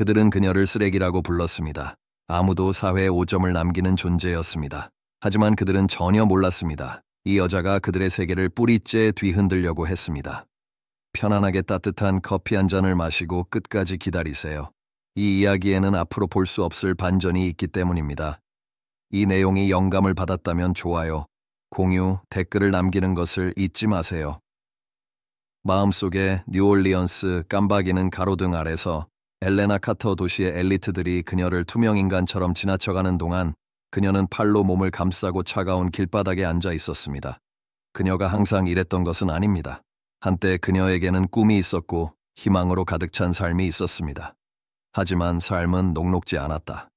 그들은 그녀를 쓰레기라고 불렀습니다. 아무도 사회에 오점을 남기는 존재였습니다. 하지만 그들은 전혀 몰랐습니다. 이 여자가 그들의 세계를 뿌리째 뒤흔들려고 했습니다. 편안하게 따뜻한 커피 한 잔을 마시고 끝까지 기다리세요. 이 이야기에는 앞으로 볼 수 없을 반전이 있기 때문입니다. 이 내용이 영감을 받았다면 좋아요, 공유, 댓글을 남기는 것을 잊지 마세요. 마음속에 뉴올리언스 깜박이는 가로등 아래서 엘레나 카터 도시의 엘리트들이 그녀를 투명인간처럼 지나쳐가는 동안 그녀는 팔로 몸을 감싸고 차가운 길바닥에 앉아 있었습니다. 그녀가 항상 이랬던 것은 아닙니다. 한때 그녀에게는 꿈이 있었고 희망으로 가득 찬 삶이 있었습니다. 하지만 삶은 녹록지 않았다.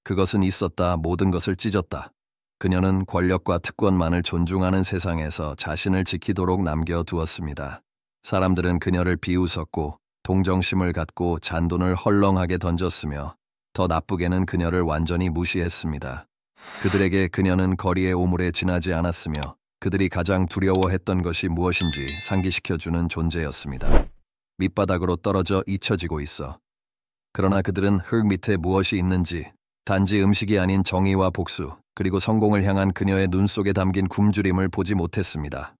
그것은 있었다, 모든 것을 찢었다. 그녀는 권력과 특권만을 존중하는 세상에서 자신을 지키도록 남겨두었습니다. 사람들은 그녀를 비웃었고 동정심을 갖고 잔돈을 헐렁하게 던졌으며 더 나쁘게는 그녀를 완전히 무시했습니다. 그들에게 그녀는 거리의 오물에 지나지 않았으며 그들이 가장 두려워했던 것이 무엇인지 상기시켜주는 존재였습니다. 밑바닥으로 떨어져 잊혀지고 있어. 그러나 그들은 흙 밑에 무엇이 있는지, 단지 음식이 아닌 정의와 복수, 그리고 성공을 향한 그녀의 눈 속에 담긴 굶주림을 보지 못했습니다.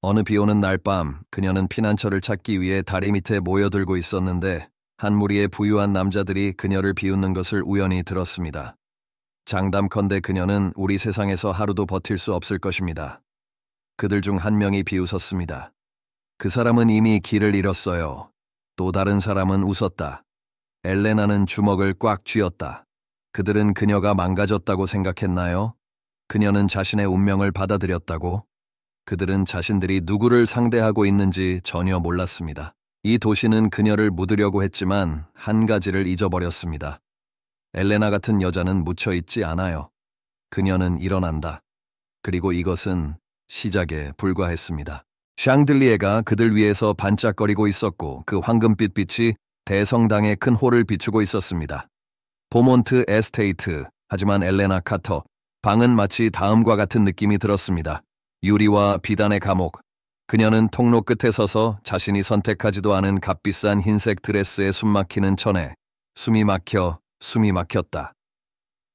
어느 비오는 날 밤, 그녀는 피난처를 찾기 위해 다리 밑에 모여들고 있었는데 한 무리의 부유한 남자들이 그녀를 비웃는 것을 우연히 들었습니다. 장담컨대 그녀는 우리 세상에서 하루도 버틸 수 없을 것입니다. 그들 중 한 명이 비웃었습니다. 그 사람은 이미 길을 잃었어요. 또 다른 사람은 웃었다. 엘레나는 주먹을 꽉 쥐었다. 그들은 그녀가 망가졌다고 생각했나요? 그녀는 자신의 운명을 받아들였다고? 그들은 자신들이 누구를 상대하고 있는지 전혀 몰랐습니다. 이 도시는 그녀를 묻으려고 했지만 한 가지를 잊어버렸습니다. 엘레나 같은 여자는 묻혀있지 않아요. 그녀는 일어난다. 그리고 이것은 시작에 불과했습니다. 샹들리에가 그들 위에서 반짝거리고 있었고 그 황금빛 빛이 대성당의 큰 홀을 비추고 있었습니다. 보몬트 에스테이트, 하지만 엘레나 카터, 방은 마치 다음과 같은 느낌이 들었습니다. 유리와 비단의 감옥. 그녀는 통로 끝에 서서 자신이 선택하지도 않은 값비싼 흰색 드레스에 숨막히는 천에 숨이 막혔다.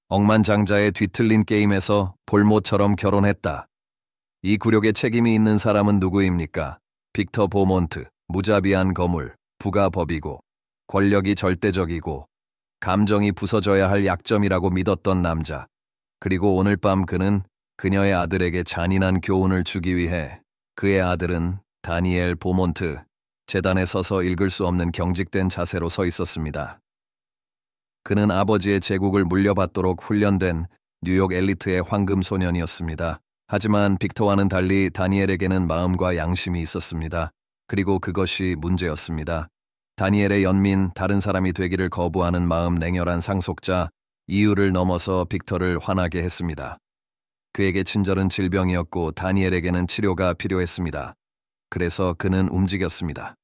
억만장자의 뒤틀린 게임에서 볼모처럼 결혼했다. 이 굴욕에 책임이 있는 사람은 누구입니까? 빅터 보몬트, 무자비한 거물, 부가 법이고 권력이 절대적이고 감정이 부서져야 할 약점이라고 믿었던 남자. 그리고 오늘 밤 그는 그녀의 아들에게 잔인한 교훈을 주기 위해 그의 아들은 다니엘 보몬트, 재단에 서서 읽을 수 없는 경직된 자세로 서 있었습니다. 그는 아버지의 제국을 물려받도록 훈련된 뉴욕 엘리트의 황금 소년이었습니다. 하지만 빅터와는 달리 다니엘에게는 마음과 양심이 있었습니다. 그리고 그것이 문제였습니다. 다니엘의 연민, 다른 사람이 되기를 거부하는 마음 냉혈한 상속자, 이유를 넘어서 빅터를 화나게 했습니다. 그에게 친절은 질병이었고 다니엘에게는 치료가 필요했습니다. 그래서 그는 움직였습니다.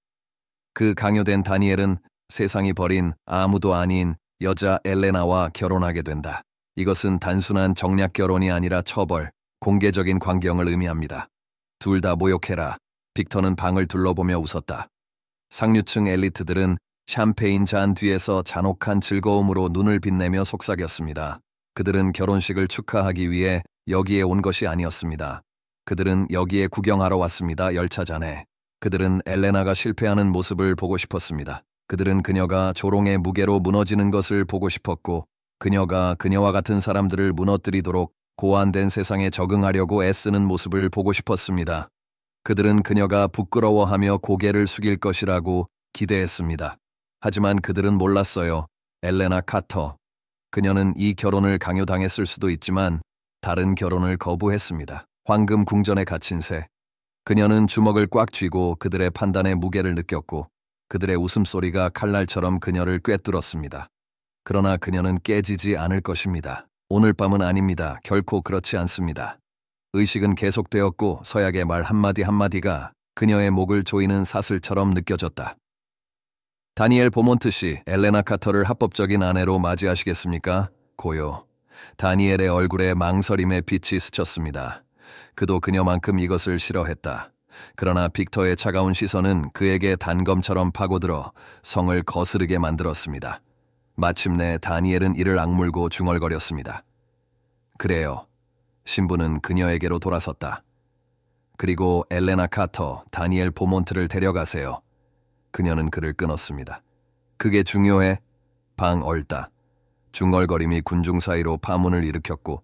그 강요된 다니엘은 세상이 버린 아무도 아닌 여자 엘레나와 결혼하게 된다. 이것은 단순한 정략 결혼이 아니라 처벌, 공개적인 광경을 의미합니다. 둘 다 모욕해라. 빅터는 방을 둘러보며 웃었다. 상류층 엘리트들은 샴페인 잔 뒤에서 잔혹한 즐거움으로 눈을 빛내며 속삭였습니다. 그들은 결혼식을 축하하기 위해 여기에 온 것이 아니었습니다. 그들은 여기에 구경하러 왔습니다. 열차잔에. 그들은 엘레나가 실패하는 모습을 보고 싶었습니다. 그들은 그녀가 조롱의 무게로 무너지는 것을 보고 싶었고 그녀가 그녀와 같은 사람들을 무너뜨리도록 고안된 세상에 적응하려고 애쓰는 모습을 보고 싶었습니다. 그들은 그녀가 부끄러워하며 고개를 숙일 것이라고 기대했습니다. 하지만 그들은 몰랐어요. 엘레나 카터. 그녀는 이 결혼을 강요당했을 수도 있지만 다른 결혼을 거부했습니다. 황금 궁전에 갇힌 새. 그녀는 주먹을 꽉 쥐고 그들의 판단의 무게를 느꼈고 그들의 웃음소리가 칼날처럼 그녀를 꿰뚫었습니다. 그러나 그녀는 깨지지 않을 것입니다. 오늘 밤은 아닙니다. 결코 그렇지 않습니다. 의식은 계속되었고 서약의 말 한마디 한마디가 그녀의 목을 조이는 사슬처럼 느껴졌다. 다니엘 보몬트 씨, 엘레나 카터를 합법적인 아내로 맞이하시겠습니까? 고요. 다니엘의 얼굴에 망설임의 빛이 스쳤습니다. 그도 그녀만큼 이것을 싫어했다. 그러나 빅터의 차가운 시선은 그에게 단검처럼 파고들어 성을 거스르게 만들었습니다. 마침내 다니엘은 이를 악물고 중얼거렸습니다. 그래요. 신부는 그녀에게로 돌아섰다. 그리고 엘레나 카터, 다니엘 보몬트를 데려가세요. 그녀는 그를 끊었습니다. 그게 중요해? 방 얼다. 중얼거림이 군중 사이로 파문을 일으켰고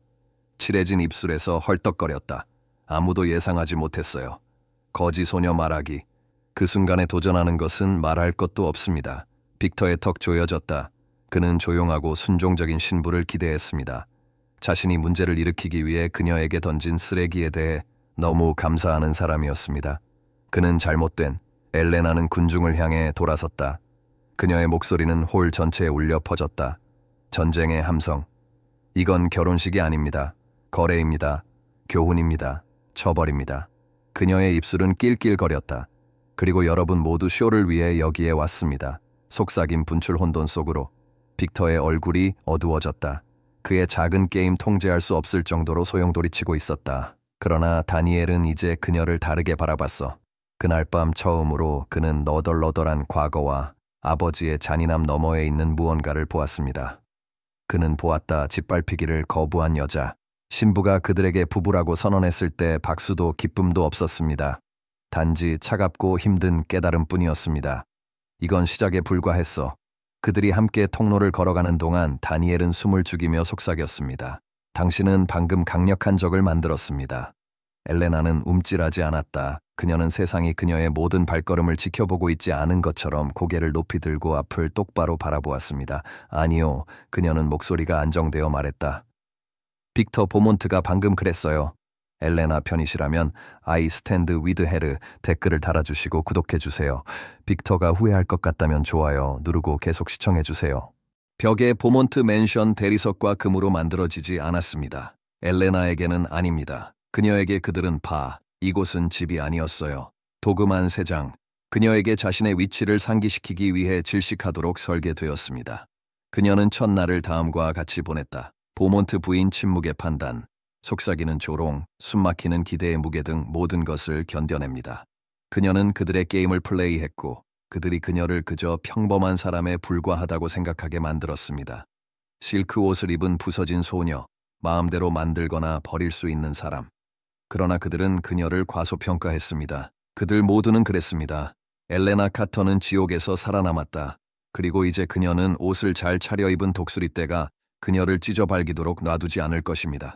칠해진 입술에서 헐떡거렸다. 아무도 예상하지 못했어요. 거지 소녀 말하기. 그 순간에 도전하는 것은 말할 것도 없습니다. 빅터의 턱 조여졌다. 그는 조용하고 순종적인 신부를 기대했습니다. 자신이 문제를 일으키기 위해 그녀에게 던진 쓰레기에 대해 너무 감사하는 사람이었습니다. 그는 잘못된 엘레나는 군중을 향해 돌아섰다. 그녀의 목소리는 홀 전체에 울려 퍼졌다. 전쟁의 함성. 이건 결혼식이 아닙니다. 거래입니다. 교훈입니다. 처벌입니다. 그녀의 입술은 낄낄거렸다. 그리고 여러분 모두 쇼를 위해 여기에 왔습니다. 속삭임 분출 혼돈 속으로 빅터의 얼굴이 어두워졌다. 그의 작은 게임 통제할 수 없을 정도로 소용돌이치고 있었다. 그러나 다니엘은 이제 그녀를 다르게 바라봤어. 그날 밤 처음으로 그는 너덜너덜한 과거와 아버지의 잔인함 너머에 있는 무언가를 보았습니다. 그는 보았다. 짓밟히기를 거부한 여자. 신부가 그들에게 부부라고 선언했을 때 박수도 기쁨도 없었습니다. 단지 차갑고 힘든 깨달음뿐이었습니다. 이건 시작에 불과했어. 그들이 함께 통로를 걸어가는 동안 다니엘은 숨을 죽이며 속삭였습니다. 당신은 방금 강력한 적을 만들었습니다. 엘레나는 움찔하지 않았다. 그녀는 세상이 그녀의 모든 발걸음을 지켜보고 있지 않은 것처럼 고개를 높이 들고 앞을 똑바로 바라보았습니다. 아니요, 그녀는 목소리가 안정되어 말했다. 빅터 보몬트가 방금 그랬어요. 엘레나 편이시라면 I stand with her 댓글을 달아주시고 구독해주세요. 빅터가 후회할 것 같다면 좋아요 누르고 계속 시청해주세요. 벽에 보몬트 맨션 대리석과 금으로 만들어지지 않았습니다. 엘레나에게는 아닙니다. 그녀에게 그들은 이곳은 집이 아니었어요. 도금한 세 장. 그녀에게 자신의 위치를 상기시키기 위해 질식하도록 설계되었습니다. 그녀는 첫날을 다음과 같이 보냈다. 보몬트 부인 침묵의 판단, 속삭이는 조롱, 숨막히는 기대의 무게 등 모든 것을 견뎌냅니다. 그녀는 그들의 게임을 플레이했고 그들이 그녀를 그저 평범한 사람에 불과하다고 생각하게 만들었습니다. 실크 옷을 입은 부서진 소녀, 마음대로 만들거나 버릴 수 있는 사람. 그러나 그들은 그녀를 과소평가했습니다. 그들 모두는 그랬습니다. 엘레나 카터는 지옥에서 살아남았다. 그리고 이제 그녀는 옷을 잘 차려입은 독수리떼가 그녀를 찢어발기도록 놔두지 않을 것입니다.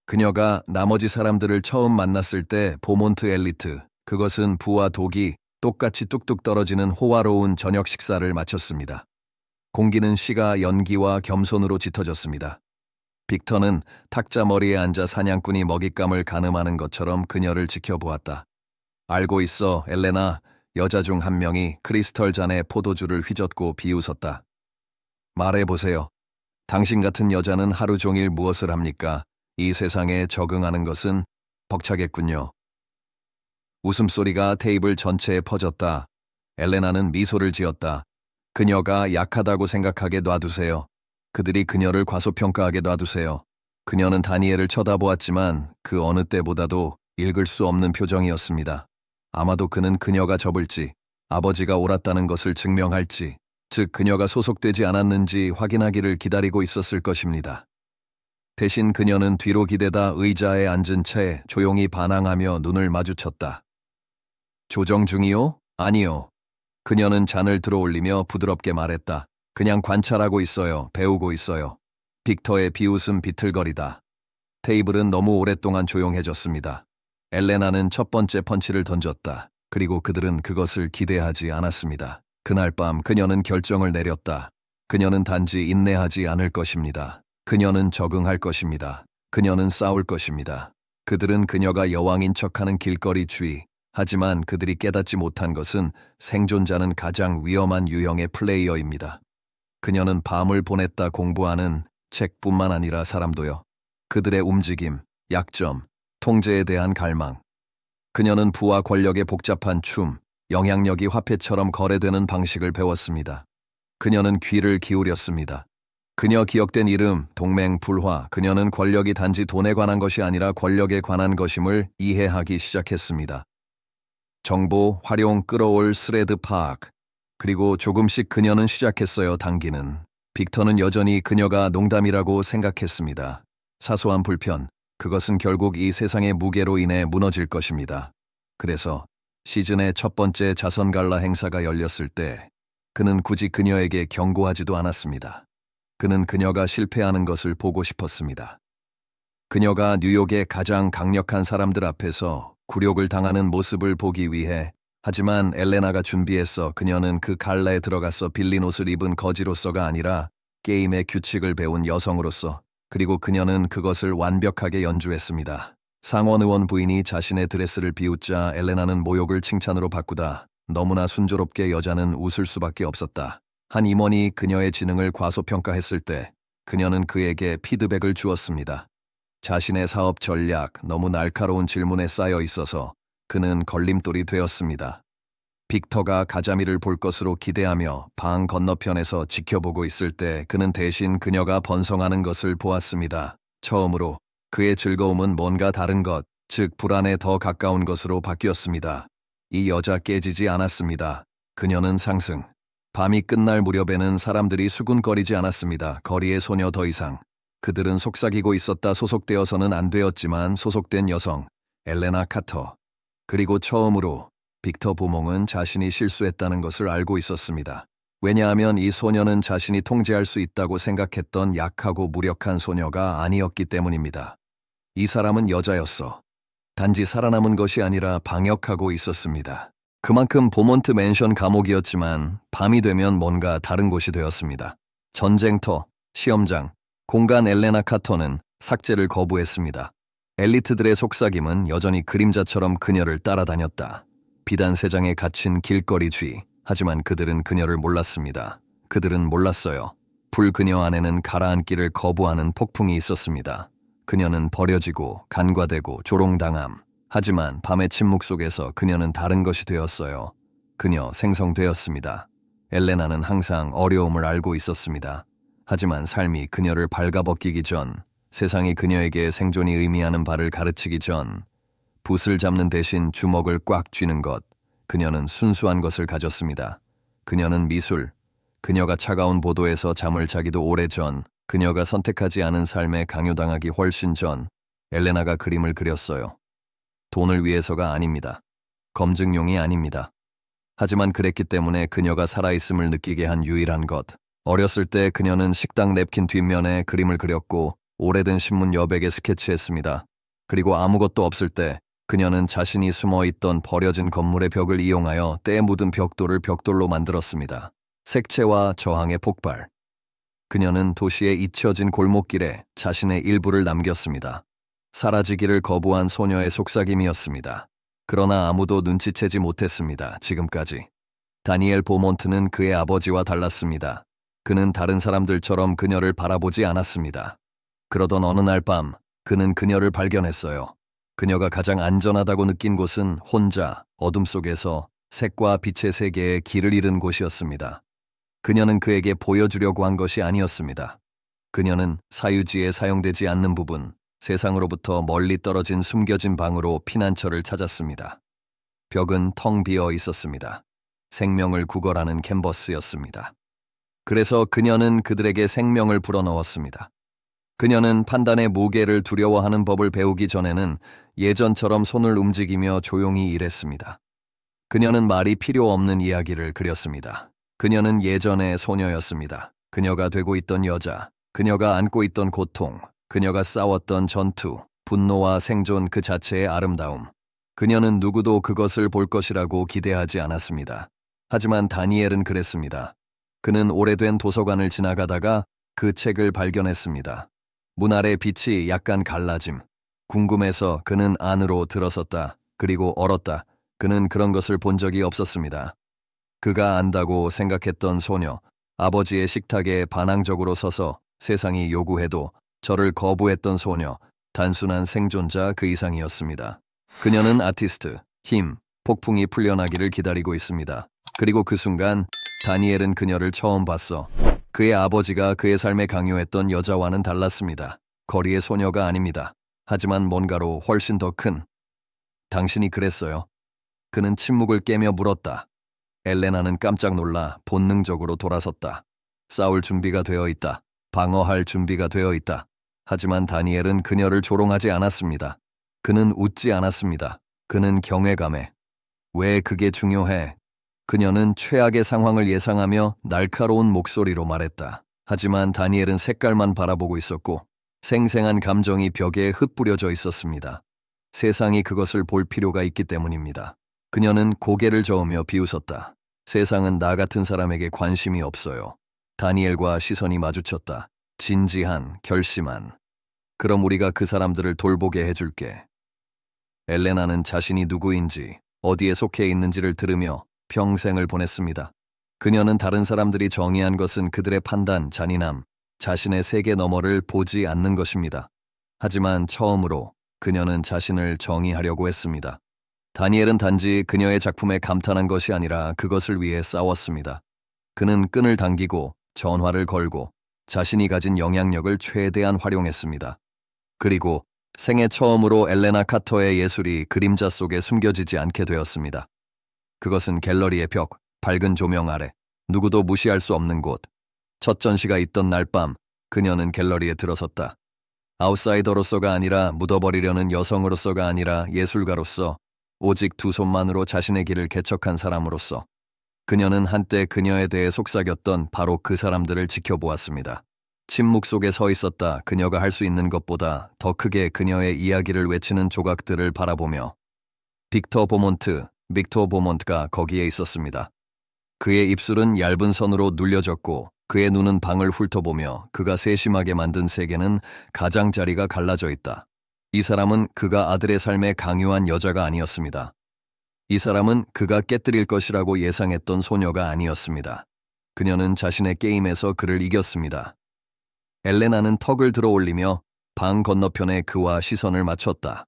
그녀가 나머지 사람들을 처음 만났을 때 보몬트 엘리트, 그것은 부와 독이 똑같이 뚝뚝 떨어지는 호화로운 저녁 식사를 마쳤습니다. 공기는 시가 연기와 겸손으로 짙어졌습니다. 빅터는 탁자 머리에 앉아 사냥꾼이 먹잇감을 가늠하는 것처럼 그녀를 지켜보았다. 알고 있어, 엘레나. 여자 중 한 명이 크리스털 잔에 포도주를 휘젓고 비웃었다. 말해보세요. 당신 같은 여자는 하루 종일 무엇을 합니까? 이 세상에 적응하는 것은 벅차겠군요. 웃음소리가 테이블 전체에 퍼졌다. 엘레나는 미소를 지었다. 그녀가 약하다고 생각하게 놔두세요. 그들이 그녀를 과소평가하게 놔두세요. 그녀는 다니엘을 쳐다보았지만 그 어느 때보다도 읽을 수 없는 표정이었습니다. 아마도 그는 그녀가 접을지, 아버지가 옳았다는 것을 증명할지, 즉 그녀가 소속되지 않았는지 확인하기를 기다리고 있었을 것입니다. 대신 그녀는 뒤로 기대다 의자에 앉은 채 조용히 반항하며 눈을 마주쳤다. 조정 중이요? 아니요. 그녀는 잔을 들어올리며 부드럽게 말했다. 그냥 관찰하고 있어요. 배우고 있어요. 빅터의 비웃음 비틀거리다. 테이블은 너무 오랫동안 조용해졌습니다. 엘레나는 첫 번째 펀치를 던졌다. 그리고 그들은 그것을 기대하지 않았습니다. 그날 밤 그녀는 결정을 내렸다. 그녀는 단지 인내하지 않을 것입니다. 그녀는 적응할 것입니다. 그녀는 싸울 것입니다. 그들은 그녀가 여왕인 척하는 길거리 주의. 하지만 그들이 깨닫지 못한 것은 생존자는 가장 위험한 유형의 플레이어입니다. 그녀는 밤을 보냈다 공부하는 책뿐만 아니라 사람도요. 그들의 움직임, 약점, 통제에 대한 갈망. 그녀는 부와 권력의 복잡한 춤, 영향력이 화폐처럼 거래되는 방식을 배웠습니다. 그녀는 귀를 기울였습니다. 그녀 기억된 이름, 동맹, 불화. 그녀는 권력이 단지 돈에 관한 것이 아니라 권력에 관한 것임을 이해하기 시작했습니다. 정보, 활용, 끌어올 스레드 파악. 그리고 조금씩 그녀는 시작했어요. 당기는. 빅터는 여전히 그녀가 농담이라고 생각했습니다. 사소한 불편, 그것은 결국 이 세상의 무게로 인해 무너질 것입니다. 그래서 시즌의 첫 번째 자선갈라 행사가 열렸을 때 그는 굳이 그녀에게 경고하지도 않았습니다. 그는 그녀가 실패하는 것을 보고 싶었습니다. 그녀가 뉴욕의 가장 강력한 사람들 앞에서 굴욕을 당하는 모습을 보기 위해. 하지만 엘레나가 준비했어. 그녀는 그 갈라에 들어가서 빌린 옷을 입은 거지로서가 아니라 게임의 규칙을 배운 여성으로서. 그리고 그녀는 그것을 완벽하게 연주했습니다. 상원 의원 부인이 자신의 드레스를 비웃자 엘레나는 모욕을 칭찬으로 바꾸다. 너무나 순조롭게 여자는 웃을 수밖에 없었다. 한 임원이 그녀의 지능을 과소평가했을 때 그녀는 그에게 피드백을 주었습니다. 자신의 사업 전략, 너무 날카로운 질문에 쌓여 있어서 그는 걸림돌이 되었습니다. 빅터가 가자미를 볼 것으로 기대하며 방 건너편에서 지켜보고 있을 때 그는 대신 그녀가 번성하는 것을 보았습니다. 처음으로 그의 즐거움은 뭔가 다른 것, 즉 불안에 더 가까운 것으로 바뀌었습니다. 이 여자 깨지지 않았습니다. 그녀는 상승. 밤이 끝날 무렵에는 사람들이 수군거리지 않았습니다. 거리의 소녀 더 이상. 그들은 속삭이고 있었다. 소속되어서는 안 되었지만 소속된 여성, 엘레나 카터. 그리고 처음으로 빅터 보몽은 자신이 실수했다는 것을 알고 있었습니다. 왜냐하면 이 소녀는 자신이 통제할 수 있다고 생각했던 약하고 무력한 소녀가 아니었기 때문입니다. 이 사람은 여자였어. 단지 살아남은 것이 아니라 방역하고 있었습니다. 그만큼 보몬트 맨션 감옥이었지만 밤이 되면 뭔가 다른 곳이 되었습니다. 전쟁터, 시험장, 공간. 엘레나 카터는 삭제를 거부했습니다. 엘리트들의 속삭임은 여전히 그림자처럼 그녀를 따라다녔다. 비단 3장에 갇힌 길거리 쥐. 하지만 그들은 그녀를 몰랐습니다. 그들은 몰랐어요. 불 그녀 안에는 가라앉기를 거부하는 폭풍이 있었습니다. 그녀는 버려지고 간과되고 조롱당함. 하지만 밤의 침묵 속에서 그녀는 다른 것이 되었어요. 그녀 생성되었습니다. 엘레나는 항상 어려움을 알고 있었습니다. 하지만 삶이 그녀를 발가벗기기 전, 세상이 그녀에게 생존이 의미하는 바를 가르치기 전, 붓을 잡는 대신 주먹을 꽉 쥐는 것, 그녀는 순수한 것을 가졌습니다. 그녀는 미술, 그녀가 차가운 보도에서 잠을 자기도 오래전, 그녀가 선택하지 않은 삶에 강요당하기 훨씬 전, 엘레나가 그림을 그렸어요. 돈을 위해서가 아닙니다. 검증용이 아닙니다. 하지만 그랬기 때문에 그녀가 살아있음을 느끼게 한 유일한 것. 어렸을 때 그녀는 식당 냅킨 뒷면에 그림을 그렸고 오래된 신문 여백에 스케치했습니다. 그리고 아무것도 없을 때 그녀는 자신이 숨어있던 버려진 건물의 벽을 이용하여 때 묻은 벽돌을 벽돌로 만들었습니다. 색채와 저항의 폭발. 그녀는 도시의 잊혀진 골목길에 자신의 일부를 남겼습니다. 사라지기를 거부한 소녀의 속삭임이었습니다. 그러나 아무도 눈치채지 못했습니다. 지금까지. 다니엘 보몬트는 그의 아버지와 달랐습니다. 그는 다른 사람들처럼 그녀를 바라보지 않았습니다. 그러던 어느 날 밤, 그는 그녀를 발견했어요. 그녀가 가장 안전하다고 느낀 곳은 혼자, 어둠 속에서 색과 빛의 세계에 길을 잃은 곳이었습니다. 그녀는 그에게 보여주려고 한 것이 아니었습니다. 그녀는 사유지에 사용되지 않는 부분, 세상으로부터 멀리 떨어진 숨겨진 방으로 피난처를 찾았습니다. 벽은 텅 비어 있었습니다. 생명을 구걸하는 캔버스였습니다. 그래서 그녀는 그들에게 생명을 불어넣었습니다. 그녀는 판단의 무게를 두려워하는 법을 배우기 전에는 예전처럼 손을 움직이며 조용히 일했습니다. 그녀는 말이 필요 없는 이야기를 그렸습니다. 그녀는 예전의 소녀였습니다. 그녀가 되고 있던 여자, 그녀가 안고 있던 고통, 그녀가 싸웠던 전투, 분노와 생존 그 자체의 아름다움. 그녀는 누구도 그것을 볼 것이라고 기대하지 않았습니다. 하지만 다니엘은 그랬습니다. 그는 오래된 도서관을 지나가다가 그 책을 발견했습니다. 문 아래 빛이 약간 갈라짐. 궁금해서 그는 안으로 들어섰다. 그리고 얼었다. 그는 그런 것을 본 적이 없었습니다. 그가 안다고 생각했던 소녀, 아버지의 식탁에 반항적으로 서서 세상이 요구해도 저를 거부했던 소녀, 단순한 생존자 그 이상이었습니다. 그녀는 아티스트, 힘, 폭풍이 풀려나기를 기다리고 있습니다. 그리고 그 순간 다니엘은 그녀를 처음 봤어. 그의 아버지가 그의 삶에 강요했던 여자와는 달랐습니다. 거리의 소녀가 아닙니다. 하지만 뭔가로 훨씬 더 큰. 당신이 그랬어요. 그는 침묵을 깨며 물었다. 엘레나는 깜짝 놀라 본능적으로 돌아섰다. 싸울 준비가 되어 있다. 방어할 준비가 되어 있다. 하지만 다니엘은 그녀를 조롱하지 않았습니다. 그는 웃지 않았습니다. 그는 경외감에. 왜 그게 중요해? 그녀는 최악의 상황을 예상하며 날카로운 목소리로 말했다. 하지만 다니엘은 색깔만 바라보고 있었고 생생한 감정이 벽에 흩뿌려져 있었습니다. 세상이 그것을 볼 필요가 있기 때문입니다. 그녀는 고개를 저으며 비웃었다. 세상은 나 같은 사람에게 관심이 없어요. 다니엘과 시선이 마주쳤다. 진지한, 결심한. 그럼 우리가 그 사람들을 돌보게 해줄게. 엘레나는 자신이 누구인지, 어디에 속해 있는지를 들으며 평생을 보냈습니다. 그녀는 다른 사람들이 정의한 것은 그들의 판단, 잔인함, 자신의 세계 너머를 보지 않는 것입니다. 하지만 처음으로 그녀는 자신을 정의하려고 했습니다. 다니엘은 단지 그녀의 작품에 감탄한 것이 아니라 그것을 위해 싸웠습니다. 그는 끈을 당기고 전화를 걸고 자신이 가진 영향력을 최대한 활용했습니다. 그리고 생애 처음으로 엘레나 카터의 예술이 그림자 속에 숨겨지지 않게 되었습니다. 그것은 갤러리의 벽, 밝은 조명 아래, 누구도 무시할 수 없는 곳. 첫 전시가 있던 날 밤, 그녀는 갤러리에 들어섰다. 아웃사이더로서가 아니라 묻어버리려는 여성으로서가 아니라 예술가로서, 오직 두 손만으로 자신의 길을 개척한 사람으로서. 그녀는 한때 그녀에 대해 속삭였던 바로 그 사람들을 지켜보았습니다. 침묵 속에 서 있었다. 그녀가 할 수 있는 것보다 더 크게 그녀의 이야기를 외치는 조각들을 바라보며. 빅터 보몬트가 거기에 있었습니다. 그의 입술은 얇은 선으로 눌려졌고 그의 눈은 방을 훑어보며 그가 세심하게 만든 세계는 가장자리가 갈라져 있다. 이 사람은 그가 아들의 삶에 강요한 여자가 아니었습니다. 이 사람은 그가 깨뜨릴 것이라고 예상했던 소녀가 아니었습니다. 그녀는 자신의 게임에서 그를 이겼습니다. 엘레나는 턱을 들어 올리며 방 건너편에 그와 시선을 맞췄다.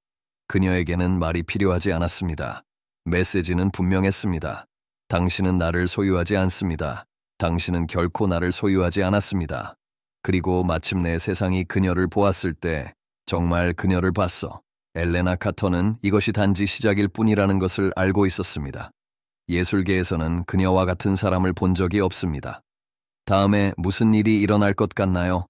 그녀에게는 말이 필요하지 않았습니다. 메시지는 분명했습니다. 당신은 나를 소유하지 않습니다. 당신은 결코 나를 소유하지 않았습니다. 그리고 마침내 세상이 그녀를 보았을 때 정말 그녀를 봤어. 엘레나 카터는 이것이 단지 시작일 뿐이라는 것을 알고 있었습니다. 예술계에서는 그녀와 같은 사람을 본 적이 없습니다. 다음에 무슨 일이 일어날 것 같나요?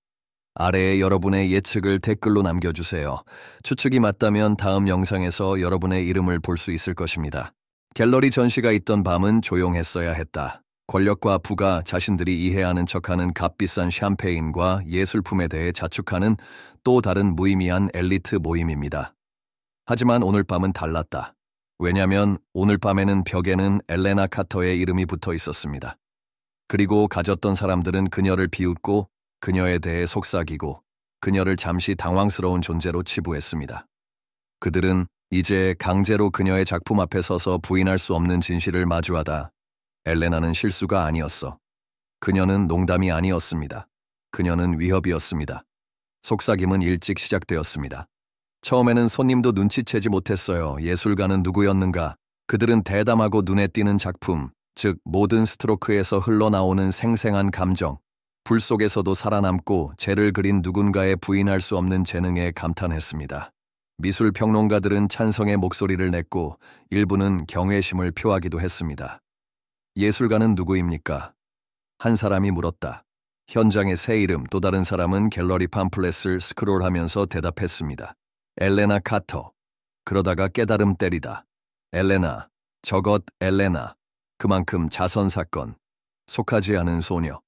아래에 여러분의 예측을 댓글로 남겨주세요. 추측이 맞다면 다음 영상에서 여러분의 이름을 볼 수 있을 것입니다. 갤러리 전시가 있던 밤은 조용했어야 했다. 권력과 부가 자신들이 이해하는 척하는 값비싼 샴페인과 예술품에 대해 자축하는 또 다른 무의미한 엘리트 모임입니다. 하지만 오늘 밤은 달랐다. 왜냐하면 오늘 밤에는 벽에는 엘레나 카터의 이름이 붙어 있었습니다. 그리고 가졌던 사람들은 그녀를 비웃고 그녀에 대해 속삭이고 그녀를 잠시 당황스러운 존재로 치부했습니다. 그들은 이제 강제로 그녀의 작품 앞에 서서 부인할 수 없는 진실을 마주하다. 엘레나는 실수가 아니었어. 그녀는 농담이 아니었습니다. 그녀는 위협이었습니다. 속삭임은 일찍 시작되었습니다. 처음에는 손님도 눈치채지 못했어요. 예술가는 누구였는가? 그들은 대담하고 눈에 띄는 작품, 즉 모든 스트로크에서 흘러나오는 생생한 감정, 불 속에서도 살아남고 죄를 그린 누군가의 부인할 수 없는 재능에 감탄했습니다. 미술 평론가들은 찬성의 목소리를 냈고 일부는 경외심을 표하기도 했습니다. 예술가는 누구입니까? 한 사람이 물었다. 현장의 새 이름, 또 다른 사람은 갤러리 팜플렛을 스크롤하면서 대답했습니다. 엘레나 카터. 그러다가 깨달음 때리다. 엘레나, 저것 엘레나. 그만큼 자선 사건. 속하지 않은 소녀.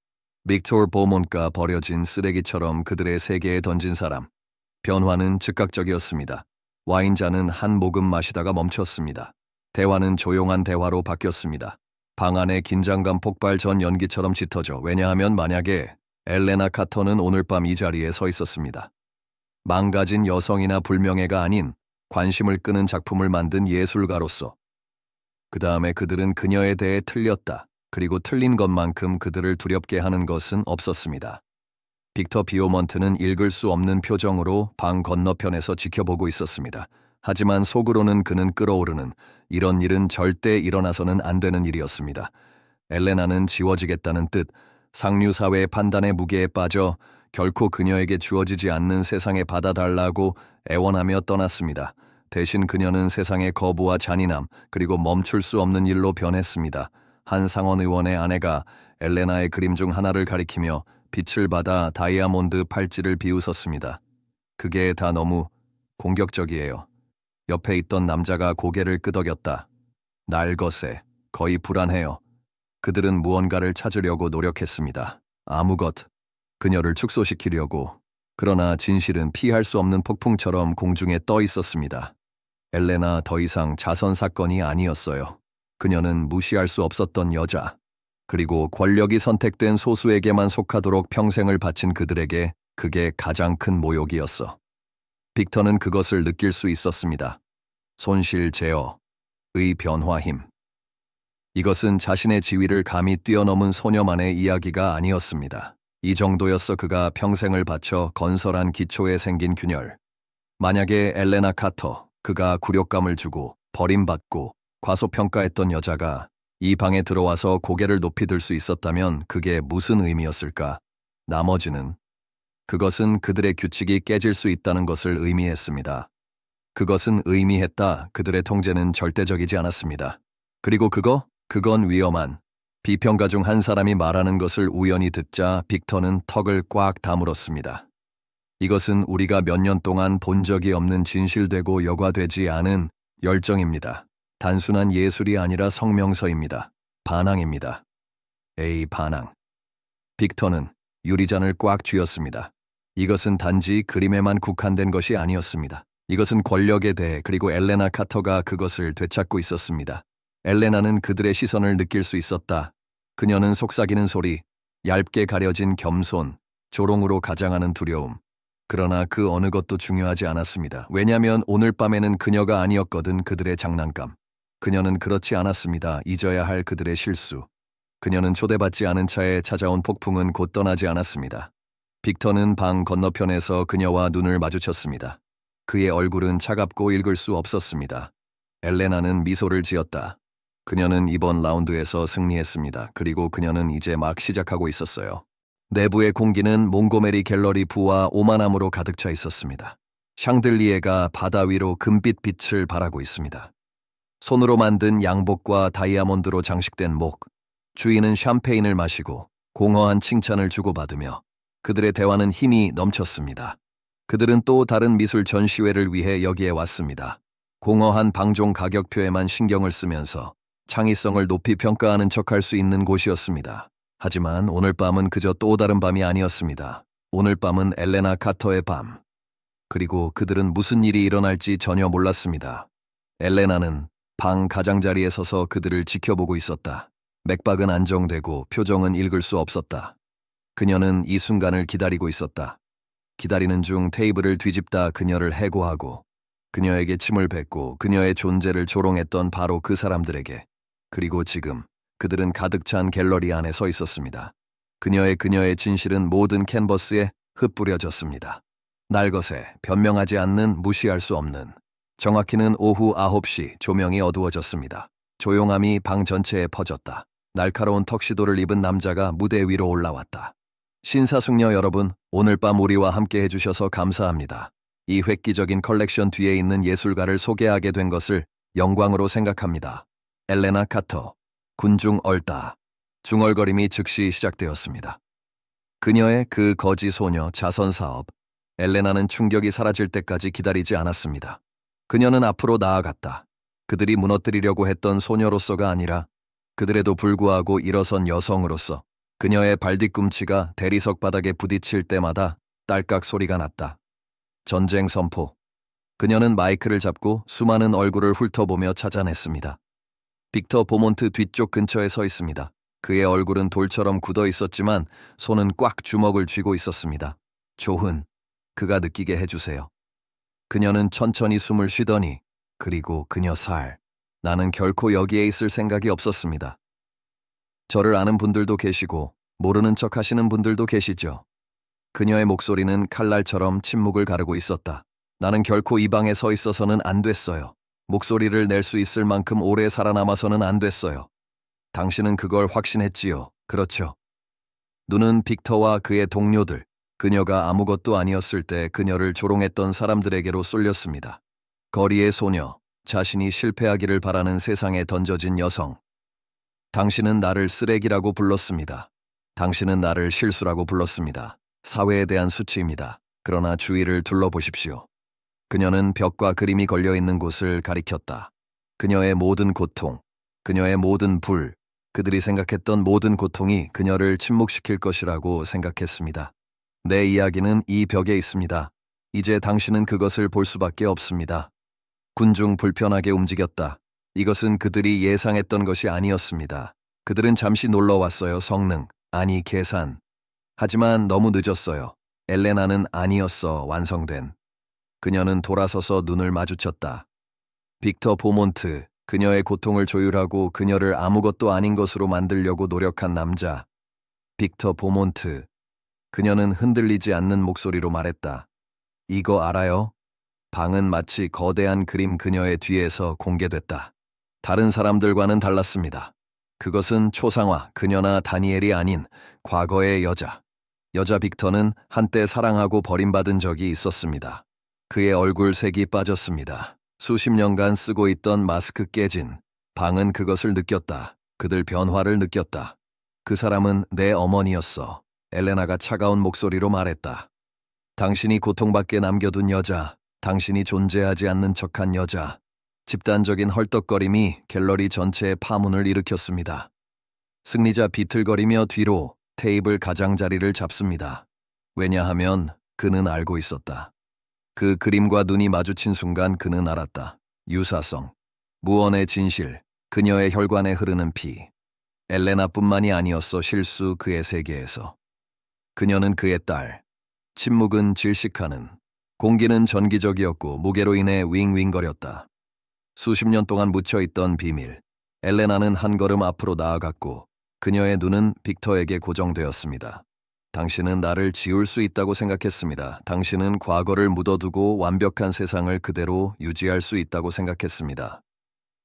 빅터 보몬트가 버려진 쓰레기처럼 그들의 세계에 던진 사람. 변화는 즉각적이었습니다. 와인잔은 한 모금 마시다가 멈췄습니다. 대화는 조용한 대화로 바뀌었습니다. 방 안의 긴장감 폭발 전 연기처럼 짙어져. 왜냐하면 만약에 엘레나 카터는 오늘 밤 이 자리에 서 있었습니다. 망가진 여성이나 불명예가 아닌 관심을 끄는 작품을 만든 예술가로서. 그 다음에 그들은 그녀에 대해 틀렸다. 그리고 틀린 것만큼 그들을 두렵게 하는 것은 없었습니다. 빅터 비오먼트는 읽을 수 없는 표정으로 방 건너편에서 지켜보고 있었습니다. 하지만 속으로는 그는 끓어오르는 이런 일은 절대 일어나서는 안 되는 일이었습니다. 엘레나는 지워지겠다는 뜻, 상류사회의 판단의 무게에 빠져 결코 그녀에게 주어지지 않는 세상에 받아달라고 애원하며 떠났습니다. 대신 그녀는 세상의 거부와 잔인함 그리고 멈출 수 없는 일로 변했습니다. 한 상원 의원의 아내가 엘레나의 그림 중 하나를 가리키며 빛을 받아 다이아몬드 팔찌를 비웃었습니다. 그게 다 너무 공격적이에요. 옆에 있던 남자가 고개를 끄덕였다. 날것에 거의 불안해요. 그들은 무언가를 찾으려고 노력했습니다. 아무것, 그녀를 축소시키려고. 그러나 진실은 피할 수 없는 폭풍처럼 공중에 떠 있었습니다. 엘레나 더 이상 자선 사건이 아니었어요. 그녀는 무시할 수 없었던 여자. 그리고 권력이 선택된 소수에게만 속하도록 평생을 바친 그들에게 그게 가장 큰 모욕이었어. 빅터는 그것을 느낄 수 있었습니다. 손실 제어의 변화힘. 이것은 자신의 지위를 감히 뛰어넘은 소녀만의 이야기가 아니었습니다. 이 정도였어. 그가 평생을 바쳐 건설한 기초에 생긴 균열. 만약에 엘레나 카터, 그가 굴욕감을 주고 버림받고 과소평가했던 여자가 이 방에 들어와서 고개를 높이 들 수 있었다면 그게 무슨 의미였을까? 나머지는 그것은 그들의 규칙이 깨질 수 있다는 것을 의미했습니다. 그것은 의미했다. 그들의 통제는 절대적이지 않았습니다. 그리고 그건 위험한. 비평가 중 한 사람이 말하는 것을 우연히 듣자 빅터는 턱을 꽉 다물었습니다. 이것은 우리가 몇 년 동안 본 적이 없는 진실되고 여과되지 않은 열정입니다. 단순한 예술이 아니라 성명서입니다. 반항입니다. 반항. 빅터는 유리잔을 꽉 쥐었습니다. 이것은 단지 그림에만 국한된 것이 아니었습니다. 이것은 권력에 대해, 그리고 엘레나 카터가 그것을 되찾고 있었습니다. 엘레나는 그들의 시선을 느낄 수 있었다. 그녀는 속삭이는 소리, 얇게 가려진 겸손, 조롱으로 가장하는 두려움. 그러나 그 어느 것도 중요하지 않았습니다. 왜냐하면 오늘 밤에는 그녀가 아니었거든. 그들의 장난감. 그녀는 그렇지 않았습니다. 잊어야 할 그들의 실수. 그녀는 초대받지 않은 차에 찾아온 폭풍은 곧 떠나지 않았습니다. 빅터는 방 건너편에서 그녀와 눈을 마주쳤습니다. 그의 얼굴은 차갑고 읽을 수 없었습니다. 엘레나는 미소를 지었다. 그녀는 이번 라운드에서 승리했습니다. 그리고 그녀는 이제 막 시작하고 있었어요. 내부의 공기는 몽고메리 갤러리 부와 오만함으로 가득 차 있었습니다. 샹들리에가 바다 위로 금빛 빛을 발하고 있습니다. 손으로 만든 양복과 다이아몬드로 장식된 목, 주인은 샴페인을 마시고 공허한 칭찬을 주고받으며 그들의 대화는 힘이 넘쳤습니다. 그들은 또 다른 미술 전시회를 위해 여기에 왔습니다. 공허한 방종 가격표에만 신경을 쓰면서 창의성을 높이 평가하는 척할 수 있는 곳이었습니다. 하지만 오늘 밤은 그저 또 다른 밤이 아니었습니다. 오늘 밤은 엘레나 카터의 밤. 그리고 그들은 무슨 일이 일어날지 전혀 몰랐습니다. 엘레나는 방 가장자리에 서서 그들을 지켜보고 있었다. 맥박은 안정되고 표정은 읽을 수 없었다. 그녀는 이 순간을 기다리고 있었다. 기다리는 중 테이블을 뒤집다 그녀를 해고하고 그녀에게 침을 뱉고 그녀의 존재를 조롱했던 바로 그 사람들에게. 그리고 지금 그들은 가득 찬 갤러리 안에 서 있었습니다. 그녀의 진실은 모든 캔버스에 흩뿌려졌습니다. 날것에 변명하지 않는, 무시할 수 없는. 정확히는 오후 9시 조명이 어두워졌습니다. 조용함이 방 전체에 퍼졌다. 날카로운 턱시도를 입은 남자가 무대 위로 올라왔다. 신사숙녀 여러분, 오늘 밤 우리와 함께 해주셔서 감사합니다. 이 획기적인 컬렉션 뒤에 있는 예술가를 소개하게 된 것을 영광으로 생각합니다. 엘레나 카터, 군중 얼다. 중얼거림이 즉시 시작되었습니다. 그녀의 그 거지 소녀 자선 사업. 엘레나는 충격이 사라질 때까지 기다리지 않았습니다. 그녀는 앞으로 나아갔다. 그들이 무너뜨리려고 했던 소녀로서가 아니라 그들에도 불구하고 일어선 여성으로서. 그녀의 발뒤꿈치가 대리석 바닥에 부딪힐 때마다 딸깍 소리가 났다. 전쟁 선포. 그녀는 마이크를 잡고 수많은 얼굴을 훑어보며 찾아냈습니다. 빅터 보몬트 뒤쪽 근처에 서 있습니다. 그의 얼굴은 돌처럼 굳어 있었지만 손은 꽉 주먹을 쥐고 있었습니다. 조흔, 그가 느끼게 해주세요. 그녀는 천천히 숨을 쉬더니, 그리고 그녀 살. 나는 결코 여기에 있을 생각이 없었습니다. 저를 아는 분들도 계시고 모르는 척 하시는 분들도 계시죠. 그녀의 목소리는 칼날처럼 침묵을 가르고 있었다. 나는 결코 이 방에 서 있어서는 안 됐어요. 목소리를 낼 수 있을 만큼 오래 살아남아서는 안 됐어요. 당신은 그걸 확신했지요. 그렇죠. 눈은 빅터와 그의 동료들, 그녀가 아무것도 아니었을 때 그녀를 조롱했던 사람들에게로 쏠렸습니다. 거리의 소녀, 자신이 실패하기를 바라는 세상에 던져진 여성. 당신은 나를 쓰레기라고 불렀습니다. 당신은 나를 실수라고 불렀습니다. 사회에 대한 수치입니다. 그러나 주위를 둘러보십시오. 그녀는 벽과 그림이 걸려있는 곳을 가리켰다. 그녀의 모든 고통, 그녀의 모든 불, 그들이 생각했던 모든 고통이 그녀를 침묵시킬 것이라고 생각했습니다. 내 이야기는 이 벽에 있습니다. 이제 당신은 그것을 볼 수밖에 없습니다. 군중 불편하게 움직였다. 이것은 그들이 예상했던 것이 아니었습니다. 그들은 잠시 놀러 왔어요. 성능, 아니 계산. 하지만 너무 늦었어요. 엘레나는 아니었어. 완성된. 그녀는 돌아서서 눈을 마주쳤다. 빅터 보몬트, 그녀의 고통을 조율하고 그녀를 아무것도 아닌 것으로 만들려고 노력한 남자. 빅터 보몬트. 그녀는 흔들리지 않는 목소리로 말했다. 이거 알아요? 방은 마치 거대한 그림 그녀의 뒤에서 공개됐다. 다른 사람들과는 달랐습니다. 그것은 초상화, 그녀나 다니엘이 아닌 과거의 여자. 여자 빅터는 한때 사랑하고 버림받은 적이 있었습니다. 그의 얼굴 색이 빠졌습니다. 수십 년간 쓰고 있던 마스크 깨진. 방은 그것을 느꼈다. 그들 변화를 느꼈다. 그 사람은 내 어머니였어. 엘레나가 차가운 목소리로 말했다. 당신이 고통받게 남겨둔 여자, 당신이 존재하지 않는 척한 여자. 집단적인 헐떡거림이 갤러리 전체의 파문을 일으켰습니다. 승리자 비틀거리며 뒤로 테이블 가장자리를 잡습니다. 왜냐하면 그는 알고 있었다. 그 그림과 눈이 마주친 순간 그는 알았다. 유사성, 무언의 진실, 그녀의 혈관에 흐르는 피. 엘레나뿐만이 아니었어. 실수 그의 세계에서. 그녀는 그의 딸. 침묵은 질식하는. 공기는 전기적이었고 무게로 인해 윙윙거렸다. 수십 년 동안 묻혀있던 비밀. 엘레나는 한 걸음 앞으로 나아갔고 그녀의 눈은 빅터에게 고정되었습니다. 당신은 나를 지울 수 있다고 생각했습니다. 당신은 과거를 묻어두고 완벽한 세상을 그대로 유지할 수 있다고 생각했습니다.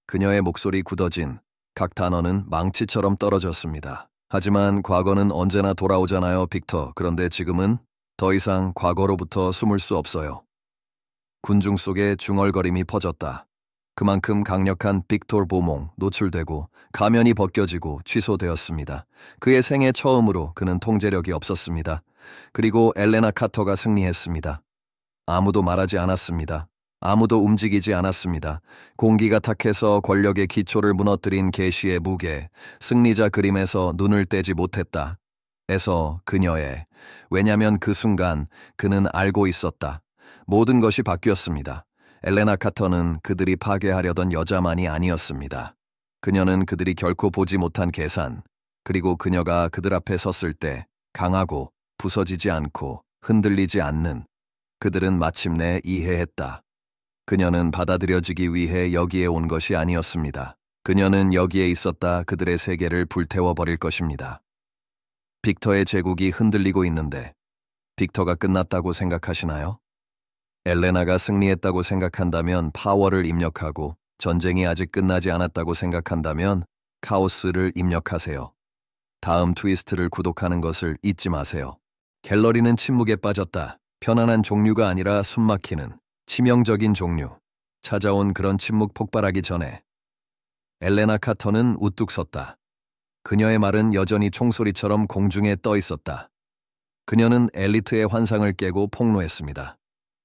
그녀의 목소리 굳어진 각 단어는 망치처럼 떨어졌습니다. 하지만 과거는 언제나 돌아오잖아요, 빅터. 그런데 지금은 더 이상 과거로부터 숨을 수 없어요. 군중 속에 중얼거림이 퍼졌다. 그만큼 강력한 빅토르 보몽 노출되고 가면이 벗겨지고 취소되었습니다. 그의 생애 처음으로 그는 통제력이 없었습니다. 그리고 엘레나 카터가 승리했습니다. 아무도 말하지 않았습니다. 아무도 움직이지 않았습니다. 공기가 탁해서 권력의 기초를 무너뜨린 계시의 무게, 승리자 그림에서 눈을 떼지 못했다. 에서 그녀의, 왜냐면 그 순간 그는 알고 있었다. 모든 것이 바뀌었습니다. 엘레나 카터는 그들이 파괴하려던 여자만이 아니었습니다. 그녀는 그들이 결코 보지 못한 계산, 그리고 그녀가 그들 앞에 섰을 때 강하고 부서지지 않고 흔들리지 않는, 그들은 마침내 이해했다. 그녀는 받아들여지기 위해 여기에 온 것이 아니었습니다. 그녀는 여기에 있었다. 그들의 세계를 불태워버릴 것입니다. 빅터의 제국이 흔들리고 있는데 빅터가 끝났다고 생각하시나요? 엘레나가 승리했다고 생각한다면 파워를 입력하고 전쟁이 아직 끝나지 않았다고 생각한다면 카오스를 입력하세요. 다음 트위스트를 구독하는 것을 잊지 마세요. 갤러리는 침묵에 빠졌다. 편안한 종류가 아니라 숨막히는 치명적인 종류. 찾아온 그런 침묵 폭발하기 전에 엘레나 카터는 우뚝 섰다. 그녀의 말은 여전히 총소리처럼 공중에 떠 있었다. 그녀는 엘리트의 환상을 깨고 폭로했습니다.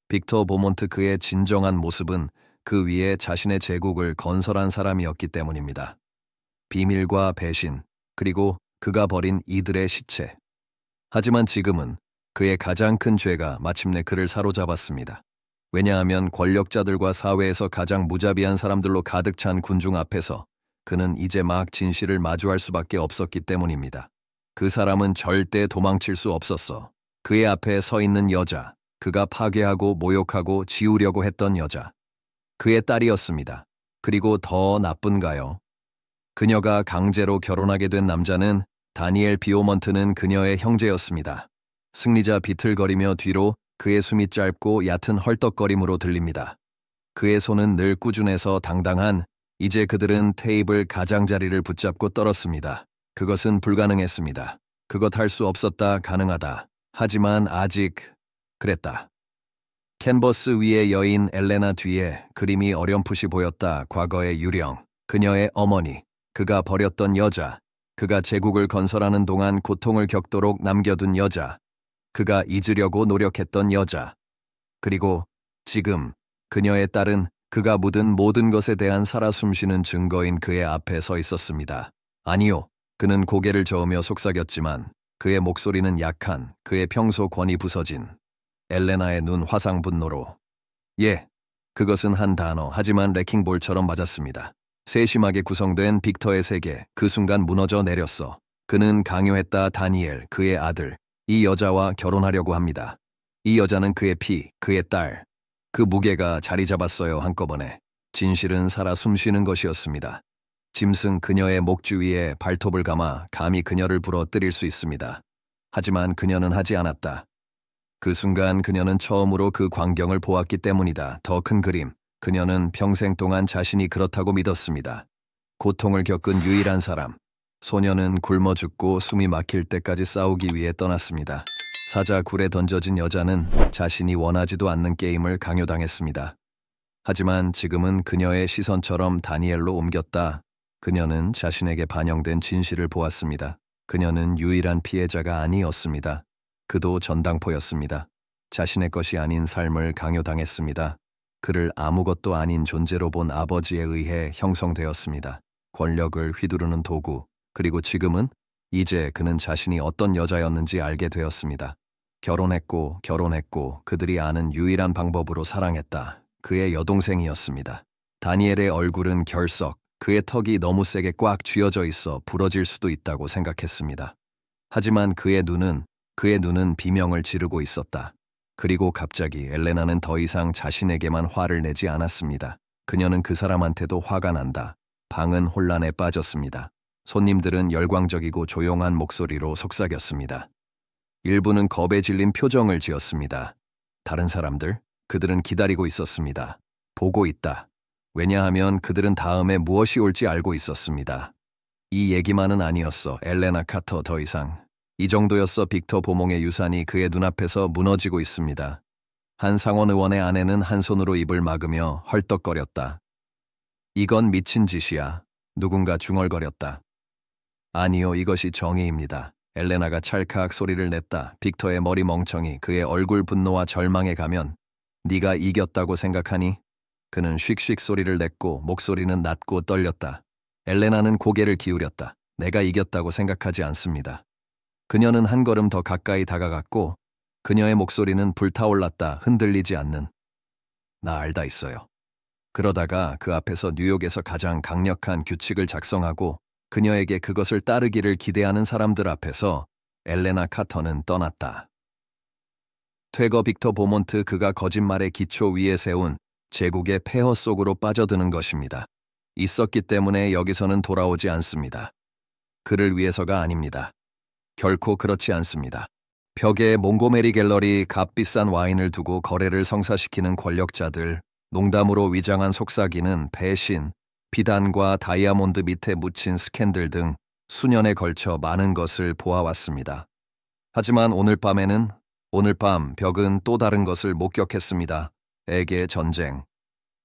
빅터 보몬트 그의 진정한 모습은 그 위에 자신의 제국을 건설한 사람이었기 때문입니다. 비밀과 배신, 그리고 그가 버린 이들의 시체. 하지만 지금은 그의 가장 큰 죄가 마침내 그를 사로잡았습니다. 왜냐하면 권력자들과 사회에서 가장 무자비한 사람들로 가득 찬 군중 앞에서 그는 이제 막 진실을 마주할 수밖에 없었기 때문입니다. 그 사람은 절대 도망칠 수 없었어. 그의 앞에 서 있는 여자, 그가 파괴하고 모욕하고 지우려고 했던 여자. 그의 딸이었습니다. 그리고 더 나쁜가요? 그녀가 강제로 결혼하게 된 남자는 다니엘 비오먼트는 그녀의 형제였습니다. 승리자 비틀거리며 뒤로 그의 숨이 짧고 얕은 헐떡거림으로 들립니다. 그의 손은 늘 꾸준해서 당당한, 이제 그들은 테이블 가장자리를 붙잡고 떨었습니다. 그것은 불가능했습니다. 그것 할 수 없었다, 가능하다. 하지만 아직 그랬다. 캔버스 위의 여인 엘레나 뒤에 그림이 어렴풋이 보였다. 과거의 유령, 그녀의 어머니, 그가 버렸던 여자, 그가 제국을 건설하는 동안 고통을 겪도록 남겨둔 여자, 그가 잊으려고 노력했던 여자, 그리고 지금 그녀의 딸은 그가 묻은 모든 것에 대한 살아 숨쉬는 증거인 그의 앞에 서 있었습니다. 아니요, 그는 고개를 저으며 속삭였지만 그의 목소리는 약한, 그의 평소 권이 부서진 엘레나의 눈 화상 분노로. 예, 그것은 한 단어, 하지만 레킹볼처럼 맞았습니다. 세심하게 구성된 빅터의 세계, 그 순간 무너져 내렸어. 그는 강요했다. 다니엘, 그의 아들, 이 여자와 결혼하려고 합니다. 이 여자는 그의 피, 그의 딸. 그 무게가 자리 잡았어요, 한꺼번에. 진실은 살아 숨쉬는 것이었습니다. 짐승 그녀의 목 주위에 발톱을 감아 감히 그녀를 부러뜨릴 수 있습니다. 하지만 그녀는 하지 않았다. 그 순간 그녀는 처음으로 그 광경을 보았기 때문이다. 더 큰 그림. 그녀는 평생 동안 자신이 그렇다고 믿었습니다. 고통을 겪은 유일한 사람. 소녀는 굶어 죽고 숨이 막힐 때까지 싸우기 위해 떠났습니다. 사자 굴에 던져진 여자는 자신이 원하지도 않는 게임을 강요당했습니다. 하지만 지금은 그녀의 시선처럼 다니엘로 옮겼다. 그녀는 자신에게 반영된 진실을 보았습니다. 그녀는 유일한 피해자가 아니었습니다. 그도 전당포였습니다. 자신의 것이 아닌 삶을 강요당했습니다. 그를 아무것도 아닌 존재로 본 아버지에 의해 형성되었습니다. 권력을 휘두르는 도구. 그리고 지금은 이제 그는 자신이 어떤 여자였는지 알게 되었습니다. 결혼했고 그들이 아는 유일한 방법으로 사랑했다. 그의 여동생이었습니다. 다니엘의 얼굴은 결석, 그의 턱이 너무 세게 꽉 쥐어져 있어 부러질 수도 있다고 생각했습니다. 하지만 그의 눈은 비명을 지르고 있었다. 그리고 갑자기 엘레나는 더 이상 자신에게만 화를 내지 않았습니다. 그녀는 그 사람한테도 화가 난다. 방은 혼란에 빠졌습니다. 손님들은 열광적이고 조용한 목소리로 속삭였습니다. 일부는 겁에 질린 표정을 지었습니다. 다른 사람들, 그들은 기다리고 있었습니다. 보고 있다. 왜냐하면 그들은 다음에 무엇이 올지 알고 있었습니다. 이 얘기만은 아니었어. 엘레나 카터 더 이상. 이 정도였어. 빅터 보몽의 유산이 그의 눈앞에서 무너지고 있습니다. 한 상원 의원의 아내는 한 손으로 입을 막으며 헐떡거렸다. 이건 미친 짓이야. 누군가 중얼거렸다. 아니요, 이것이 정의입니다. 엘레나가 찰칵 소리를 냈다. 빅터의 머리 멍청이, 그의 얼굴 분노와 절망에 가면 네가 이겼다고 생각하니? 그는 슉슉 소리를 냈고 목소리는 낮고 떨렸다. 엘레나는 고개를 기울였다. 내가 이겼다고 생각하지 않습니다. 그녀는 한 걸음 더 가까이 다가갔고 그녀의 목소리는 불타올랐다. 흔들리지 않는. 나 알다 있어요. 그러다가 그 앞에서 뉴욕에서 가장 강력한 규칙을 작성하고 그녀에게 그것을 따르기를 기대하는 사람들 앞에서 엘레나 카터는 떠났다. 퇴거 빅터 보몬트, 그가 거짓말의 기초 위에 세운 제국의 폐허 속으로 빠져드는 것입니다. 있었기 때문에 여기서는 돌아오지 않습니다. 그를 위해서가 아닙니다. 결코 그렇지 않습니다. 벽에 몽고메리 갤러리, 값비싼 와인을 두고 거래를 성사시키는 권력자들, 농담으로 위장한 속삭이는 배신, 비단과 다이아몬드 밑에 묻힌 스캔들 등 수년에 걸쳐 많은 것을 보아왔습니다. 하지만 오늘 밤 벽은 또 다른 것을 목격했습니다. 에게 전쟁.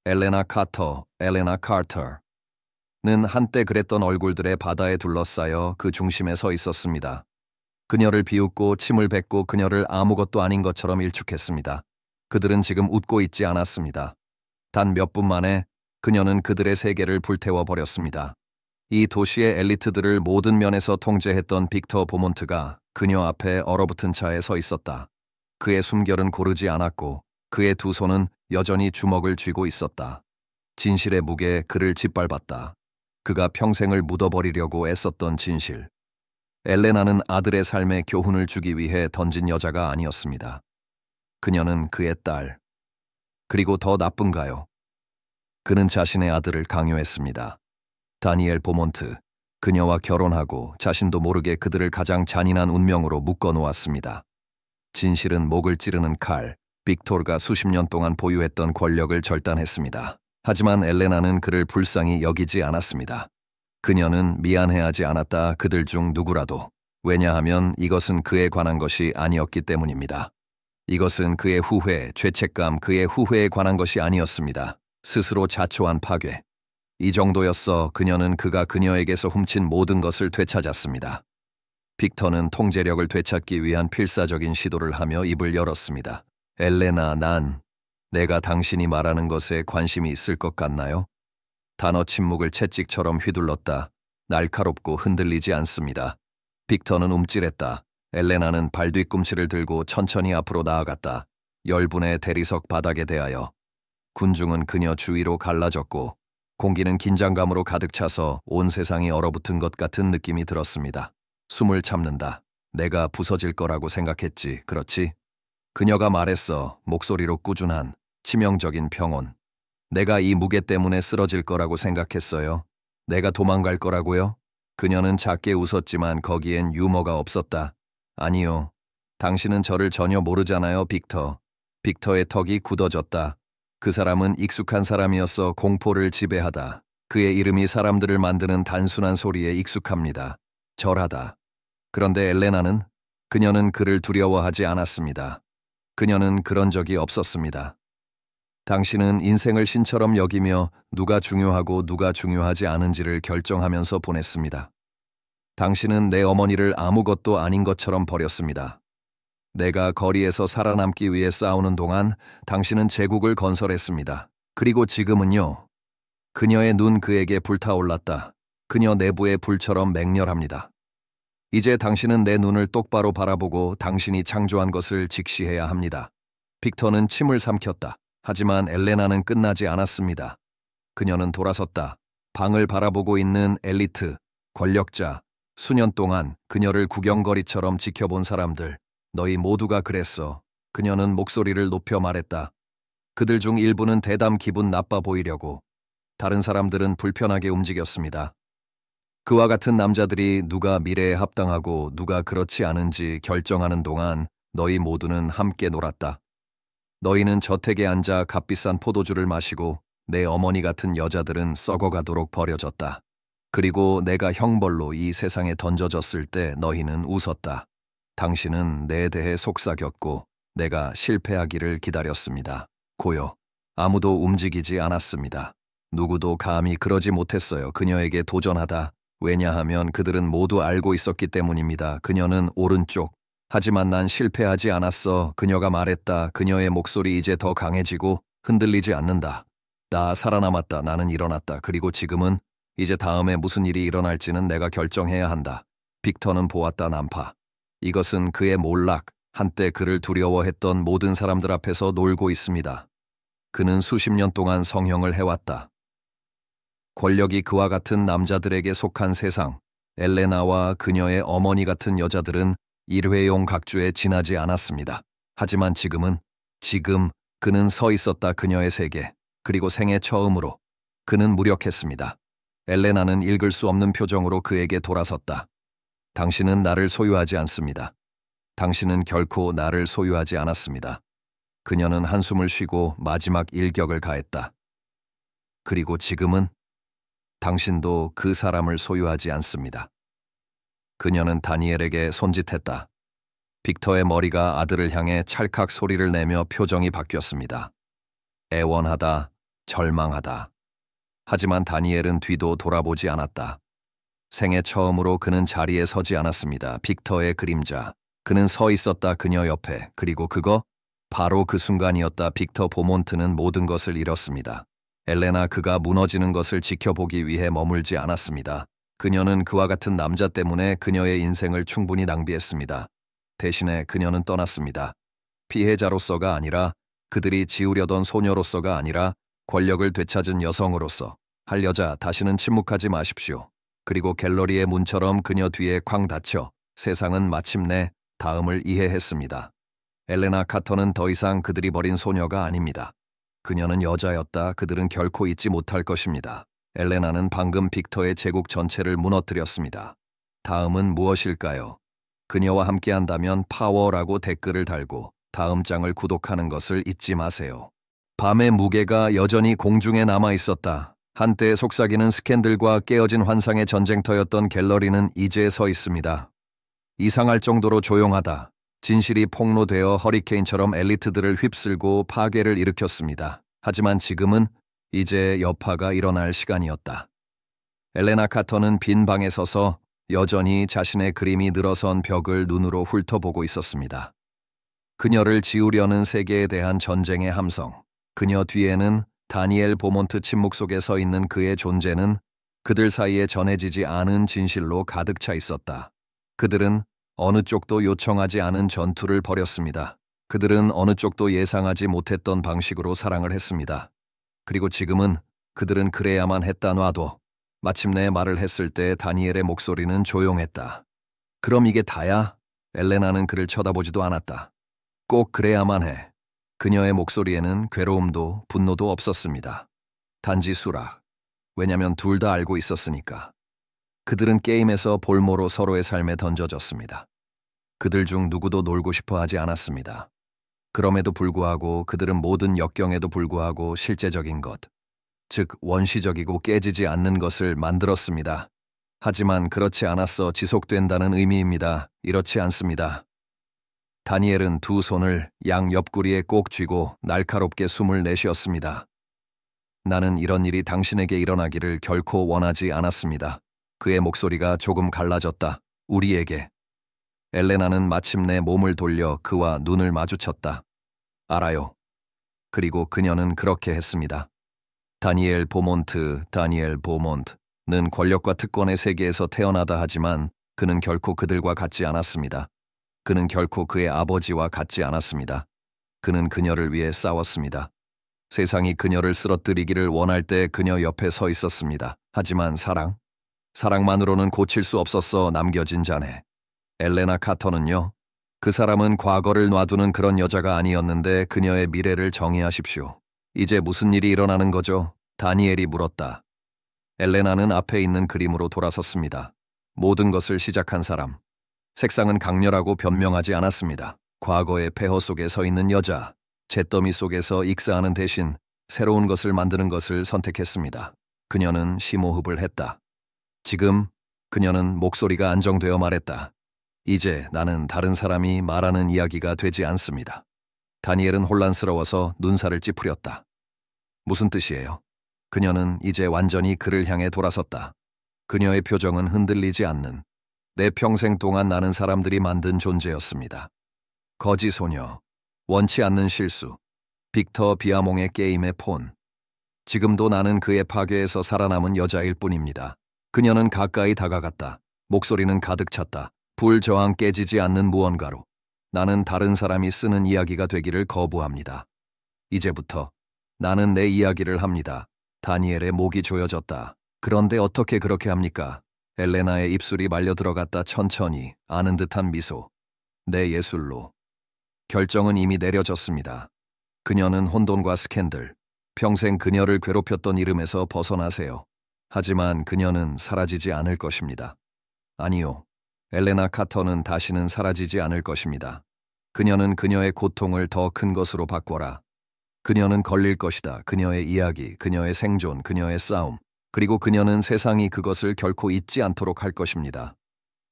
엘레나 카터는 한때 그랬던 얼굴들의 바다에 둘러싸여 그 중심에 서 있었습니다. 그녀를 비웃고 침을 뱉고 그녀를 아무것도 아닌 것처럼 일축했습니다. 그들은 지금 웃고 있지 않았습니다. 단 몇 분 만에 그녀는 그들의 세계를 불태워 버렸습니다. 이 도시의 엘리트들을 모든 면에서 통제했던 빅터 보몬트가 그녀 앞에 얼어붙은 차에 서 있었다. 그의 숨결은 고르지 않았고 그의 두 손은 여전히 주먹을 쥐고 있었다. 진실의 무게에 그를 짓밟았다. 그가 평생을 묻어버리려고 애썼던 진실. 엘레나는 아들의 삶에 교훈을 주기 위해 던진 여자가 아니었습니다. 그녀는 그의 딸. 그리고 더 나쁜가요? 그는 자신의 아들을 강요했습니다. 다니엘 보몬트. 그녀와 결혼하고 자신도 모르게 그들을 가장 잔인한 운명으로 묶어놓았습니다. 진실은 목을 찌르는 칼. 빅토르가 수십 년 동안 보유했던 권력을 절단했습니다. 하지만 엘레나는 그를 불쌍히 여기지 않았습니다. 그녀는 미안해하지 않았다. 그들 중 누구라도. 왜냐하면 이것은 그에 관한 것이 아니었기 때문입니다. 이것은 그의 후회, 죄책감, 그의 후회에 관한 것이 아니었습니다. 스스로 자초한 파괴. 이 정도였어. 그녀는 그가 그녀에게서 훔친 모든 것을 되찾았습니다. 빅터는 통제력을 되찾기 위한 필사적인 시도를 하며 입을 열었습니다. 엘레나, 내가 당신이 말하는 것에 관심이 있을 것 같나요? 단어 침묵을 채찍처럼 휘둘렀다. 날카롭고 흔들리지 않습니다. 빅터는 움찔했다. 엘레나는 발뒤꿈치를 들고 천천히 앞으로 나아갔다. 열분의 대리석 바닥에 대하여. 군중은 그녀 주위로 갈라졌고 공기는 긴장감으로 가득 차서 온 세상이 얼어붙은 것 같은 느낌이 들었습니다. 숨을 참는다. 내가 부서질 거라고 생각했지, 그렇지? 그녀가 말했어. 목소리로 꾸준한, 치명적인 평온. 내가 이 무게 때문에 쓰러질 거라고 생각했어요. 내가 도망갈 거라고요? 그녀는 작게 웃었지만 거기엔 유머가 없었다. 아니요. 당신은 저를 전혀 모르잖아요, 빅터. 빅터의 턱이 굳어졌다. 그 사람은 익숙한 사람이었어. 공포를 지배하다. 그의 이름이 사람들을 만드는 단순한 소리에 익숙합니다. 절하다. 그런데 엘레나는? 그녀는 그를 두려워하지 않았습니다. 그녀는 그런 적이 없었습니다. 당신은 인생을 신처럼 여기며 누가 중요하고 누가 중요하지 않은지를 결정하면서 보냈습니다. 당신은 내 어머니를 아무것도 아닌 것처럼 버렸습니다. 내가 거리에서 살아남기 위해 싸우는 동안 당신은 제국을 건설했습니다. 그리고 지금은요. 그녀의 눈 그에게 불타올랐다. 그녀 내부의 불처럼 맹렬합니다. 이제 당신은 내 눈을 똑바로 바라보고 당신이 창조한 것을 직시해야 합니다. 빅터는 침을 삼켰다. 하지만 엘레나는 끝나지 않았습니다. 그녀는 돌아섰다. 방을 바라보고 있는 엘리트, 권력자, 수년 동안 그녀를 구경거리처럼 지켜본 사람들, 너희 모두가 그랬어. 그녀는 목소리를 높여 말했다. 그들 중 일부는 대담 기분 나빠 보이려고. 다른 사람들은 불편하게 움직였습니다. 그와 같은 남자들이 누가 미래에 합당하고 누가 그렇지 않은지 결정하는 동안 너희 모두는 함께 놀았다. 너희는 저택에 앉아 값비싼 포도주를 마시고 내 어머니 같은 여자들은 썩어가도록 버려졌다. 그리고 내가 형벌로 이 세상에 던져졌을 때 너희는 웃었다. 당신은 내에 대해 속삭였고 내가 실패하기를 기다렸습니다. 고요. 아무도 움직이지 않았습니다. 누구도 감히 그러지 못했어요. 그녀에게 도전하다. 왜냐하면 그들은 모두 알고 있었기 때문입니다. 그녀는 오른쪽. 하지만 난 실패하지 않았어. 그녀가 말했다. 그녀의 목소리 이제 더 강해지고 흔들리지 않는다. 나 살아남았다. 나는 일어났다. 그리고 지금은 이제 다음에 무슨 일이 일어날지는 내가 결정해야 한다. 빅터는 보았다. 난파. 이것은 그의 몰락. 한때 그를 두려워했던 모든 사람들 앞에서 놀고 있습니다. 그는 수십 년 동안 성형을 해왔다. 권력이 그와 같은 남자들에게 속한 세상. 엘레나와 그녀의 어머니 같은 여자들은 일회용 각주에 지나지 않았습니다. 하지만 지금 그는 서 있었다. 그녀의 세계. 그리고 생애 처음으로 그는 무력했습니다. 엘레나는 읽을 수 없는 표정으로 그에게 돌아섰다. 당신은 나를 소유하지 않습니다. 당신은 결코 나를 소유하지 않았습니다. 그녀는 한숨을 쉬고 마지막 일격을 가했다. 그리고 지금은 당신도 그 사람을 소유하지 않습니다. 그녀는 다니엘에게 손짓했다. 빅터의 머리가 아들을 향해 찰칵 소리를 내며 표정이 바뀌었습니다. 애원하다, 절망하다. 하지만 다니엘은 뒤도 돌아보지 않았다. 생애 처음으로 그는 자리에 서지 않았습니다. 빅터의 그림자. 그는 서 있었다. 그녀 옆에. 그리고 바로 그 순간이었다. 빅터 보몬트는 모든 것을 잃었습니다. 엘레나 그가 무너지는 것을 지켜보기 위해 머물지 않았습니다. 그녀는 그와 같은 남자 때문에 그녀의 인생을 충분히 낭비했습니다. 대신에 그녀는 떠났습니다. 피해자로서가 아니라 그들이 지우려던 소녀로서가 아니라 권력을 되찾은 여성으로서. 할 여자 다시는 침묵하지 마십시오. 그리고 갤러리의 문처럼 그녀 뒤에 쾅 닫혀 세상은 마침내 다음을 이해했습니다. 엘레나 카터는 더 이상 그들이 버린 소녀가 아닙니다. 그녀는 여자였다. 그들은 결코 잊지 못할 것입니다. 엘레나는 방금 빅터의 제국 전체를 무너뜨렸습니다. 다음은 무엇일까요? 그녀와 함께한다면 파워라고 댓글을 달고 다음 장을 구독하는 것을 잊지 마세요. 밤의 무게가 여전히 공중에 남아 있었다. 한때 속삭이는 스캔들과 깨어진 환상의 전쟁터였던 갤러리는 이제 서 있습니다. 이상할 정도로 조용하다. 진실이 폭로되어 허리케인처럼 엘리트들을 휩쓸고 파괴를 일으켰습니다. 하지만 지금은 이제 여파가 일어날 시간이었다. 엘레나 카터는 빈 방에 서서 여전히 자신의 그림이 늘어선 벽을 눈으로 훑어보고 있었습니다. 그녀를 지우려는 세계에 대한 전쟁의 함성, 그녀 뒤에는 다니엘 보몬트 침묵 속에 서 있는 그의 존재는 그들 사이에 전해지지 않은 진실로 가득 차 있었다. 그들은 어느 쪽도 요청하지 않은 전투를 벌였습니다. 그들은 어느 쪽도 예상하지 못했던 방식으로 사랑을 했습니다. 그리고 지금은 그들은 그래야만 했다 놔도 마침내 말을 했을 때 다니엘의 목소리는 조용했다. 그럼 이게 다야? 엘레나는 그를 쳐다보지도 않았다. 꼭 그래야만 해. 그녀의 목소리에는 괴로움도 분노도 없었습니다. 단지 수락. 왜냐면 둘 다 알고 있었으니까. 그들은 게임에서 볼모로 서로의 삶에 던져졌습니다. 그들 중 누구도 놀고 싶어 하지 않았습니다. 그럼에도 불구하고 그들은 모든 역경에도 불구하고 실제적인 것, 즉 원시적이고 깨지지 않는 것을 만들었습니다. 하지만 그렇지 않았어 지속된다는 의미입니다. 이렇지 않습니다. 다니엘은 두 손을 양 옆구리에 꼭 쥐고 날카롭게 숨을 내쉬었습니다. 나는 이런 일이 당신에게 일어나기를 결코 원하지 않았습니다. 그의 목소리가 조금 갈라졌다. 우리에게. 엘레나는 마침내 몸을 돌려 그와 눈을 마주쳤다. 알아요. 그리고 그녀는 그렇게 했습니다. 다니엘 보몬트는 권력과 특권의 세계에서 태어나다 하지만 그는 결코 그들과 같지 않았습니다. 그는 결코 그의 아버지와 같지 않았습니다. 그는 그녀를 위해 싸웠습니다. 세상이 그녀를 쓰러뜨리기를 원할 때 그녀 옆에 서 있었습니다. 하지만 사랑만으로는 고칠 수 없었어. 남겨진 자네. 엘레나 카터는요. 그 사람은 과거를 놔두는 그런 여자가 아니었는데 그녀의 미래를 정의하십시오. 이제 무슨 일이 일어나는 거죠? 다니엘이 물었다. 엘레나는 앞에 있는 그림으로 돌아섰습니다. 모든 것을 시작한 사람. 색상은 강렬하고 변명하지 않았습니다. 과거의 폐허 속에 서 있는 여자, 잿더미 속에서 익사하는 대신 새로운 것을 만드는 것을 선택했습니다. 그녀는 심호흡을 했다. 지금 그녀는 목소리가 안정되어 말했다. 이제 나는 다른 사람이 말하는 이야기가 되지 않습니다. 다니엘은 혼란스러워서 눈살을 찌푸렸다. 무슨 뜻이에요? 그녀는 이제 완전히 그를 향해 돌아섰다. 그녀의 표정은 흔들리지 않는 내 평생 동안 나는 사람들이 만든 존재였습니다. 거지 소녀, 원치 않는 실수, 빅터 비아몽의 게임의 폰. 지금도 나는 그의 파괴에서 살아남은 여자일 뿐입니다. 그녀는 가까이 다가갔다. 목소리는 가득 찼다. 불저항 깨지지 않는 무언가로. 나는 다른 사람이 쓰는 이야기가 되기를 거부합니다. 이제부터 나는 내 이야기를 합니다. 다니엘의 목이 조여졌다. 그런데 어떻게 그렇게 합니까? 엘레나의 입술이 말려 들어갔다. 천천히 아는 듯한 미소. 내 예술로. 결정은 이미 내려졌습니다. 그녀는 혼돈과 스캔들, 평생 그녀를 괴롭혔던 이름에서 벗어나세요. 하지만 그녀는 사라지지 않을 것입니다. 아니요. 엘레나 카터는 다시는 사라지지 않을 것입니다. 그녀는 그녀의 고통을 더 큰 것으로 바꿔라. 그녀는 걸릴 것이다. 그녀의 이야기, 그녀의 생존, 그녀의 싸움. 그리고 그녀는 세상이 그것을 결코 잊지 않도록 할 것입니다.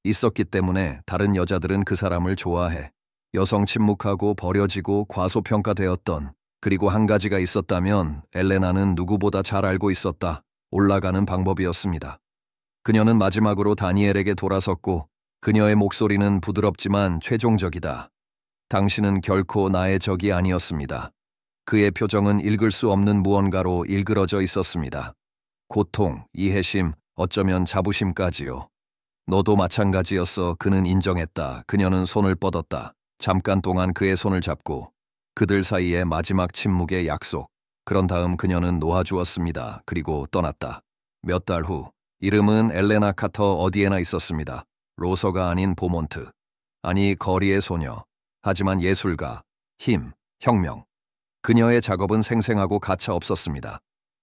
있었기 때문에 다른 여자들은 그 사람을 좋아해. 여성 침묵하고 버려지고 과소평가되었던, 그리고 한 가지가 있었다면 엘레나는 누구보다 잘 알고 있었다. 올라가는 방법이었습니다. 그녀는 마지막으로 다니엘에게 돌아섰고 그녀의 목소리는 부드럽지만 최종적이다. 당신은 결코 나의 적이 아니었습니다. 그의 표정은 읽을 수 없는 무언가로 일그러져 있었습니다. 고통, 이해심, 어쩌면 자부심까지요. 너도 마찬가지였어. 그는 인정했다. 그녀는 손을 뻗었다. 잠깐 동안 그의 손을 잡고 그들 사이의 마지막 침묵의 약속. 그런 다음 그녀는 놓아주었습니다. 그리고 떠났다. 몇 달 후 이름은 엘레나 카터 어디에나 있었습니다. 로서가 아닌 보몬트. 아니 거리의 소녀. 하지만 예술가, 힘, 혁명. 그녀의 작업은 생생하고 가차 없었습니다.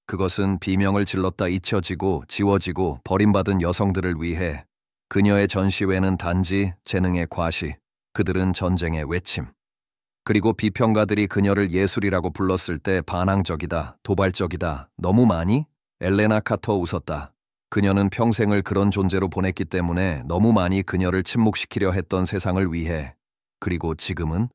그것은 비명을 질렀다 잊혀지고 지워지고 버림받은 여성들을 위해. 그녀의 전시회는 단지 재능의 과시, 그들은 전쟁의 외침. 그리고 비평가들이 그녀를 예술이라고 불렀을 때 반항적이다, 도발적이다, 너무 많이? 엘레나 카터 웃었다. 그녀는 평생을 그런 존재로 보냈기 때문에 너무 많이 그녀를 침묵시키려 했던 세상을 위해. 그리고 지금은?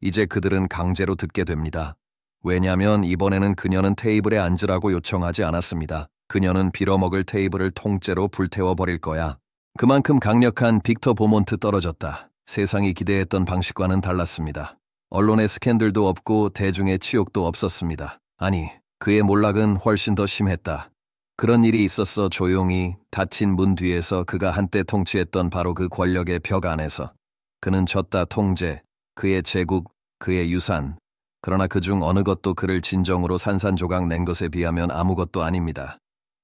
이제 그들은 강제로 듣게 됩니다. 왜냐면 이번에는 그녀는 테이블에 앉으라고 요청하지 않았습니다. 그녀는 빌어먹을 테이블을 통째로 불태워버릴 거야. 그만큼 강력한 빅터 보몬트 떨어졌다. 세상이 기대했던 방식과는 달랐습니다. 언론의 스캔들도 없고 대중의 치욕도 없었습니다. 아니, 그의 몰락은 훨씬 더 심했다. 그런 일이 있었어. 조용히 닫힌 문 뒤에서 그가 한때 통치했던 바로 그 권력의 벽 안에서. 그는 졌다. 통제, 그의 제국, 그의 유산. 그러나 그중 어느 것도 그를 진정으로 산산조각 낸 것에 비하면 아무것도 아닙니다.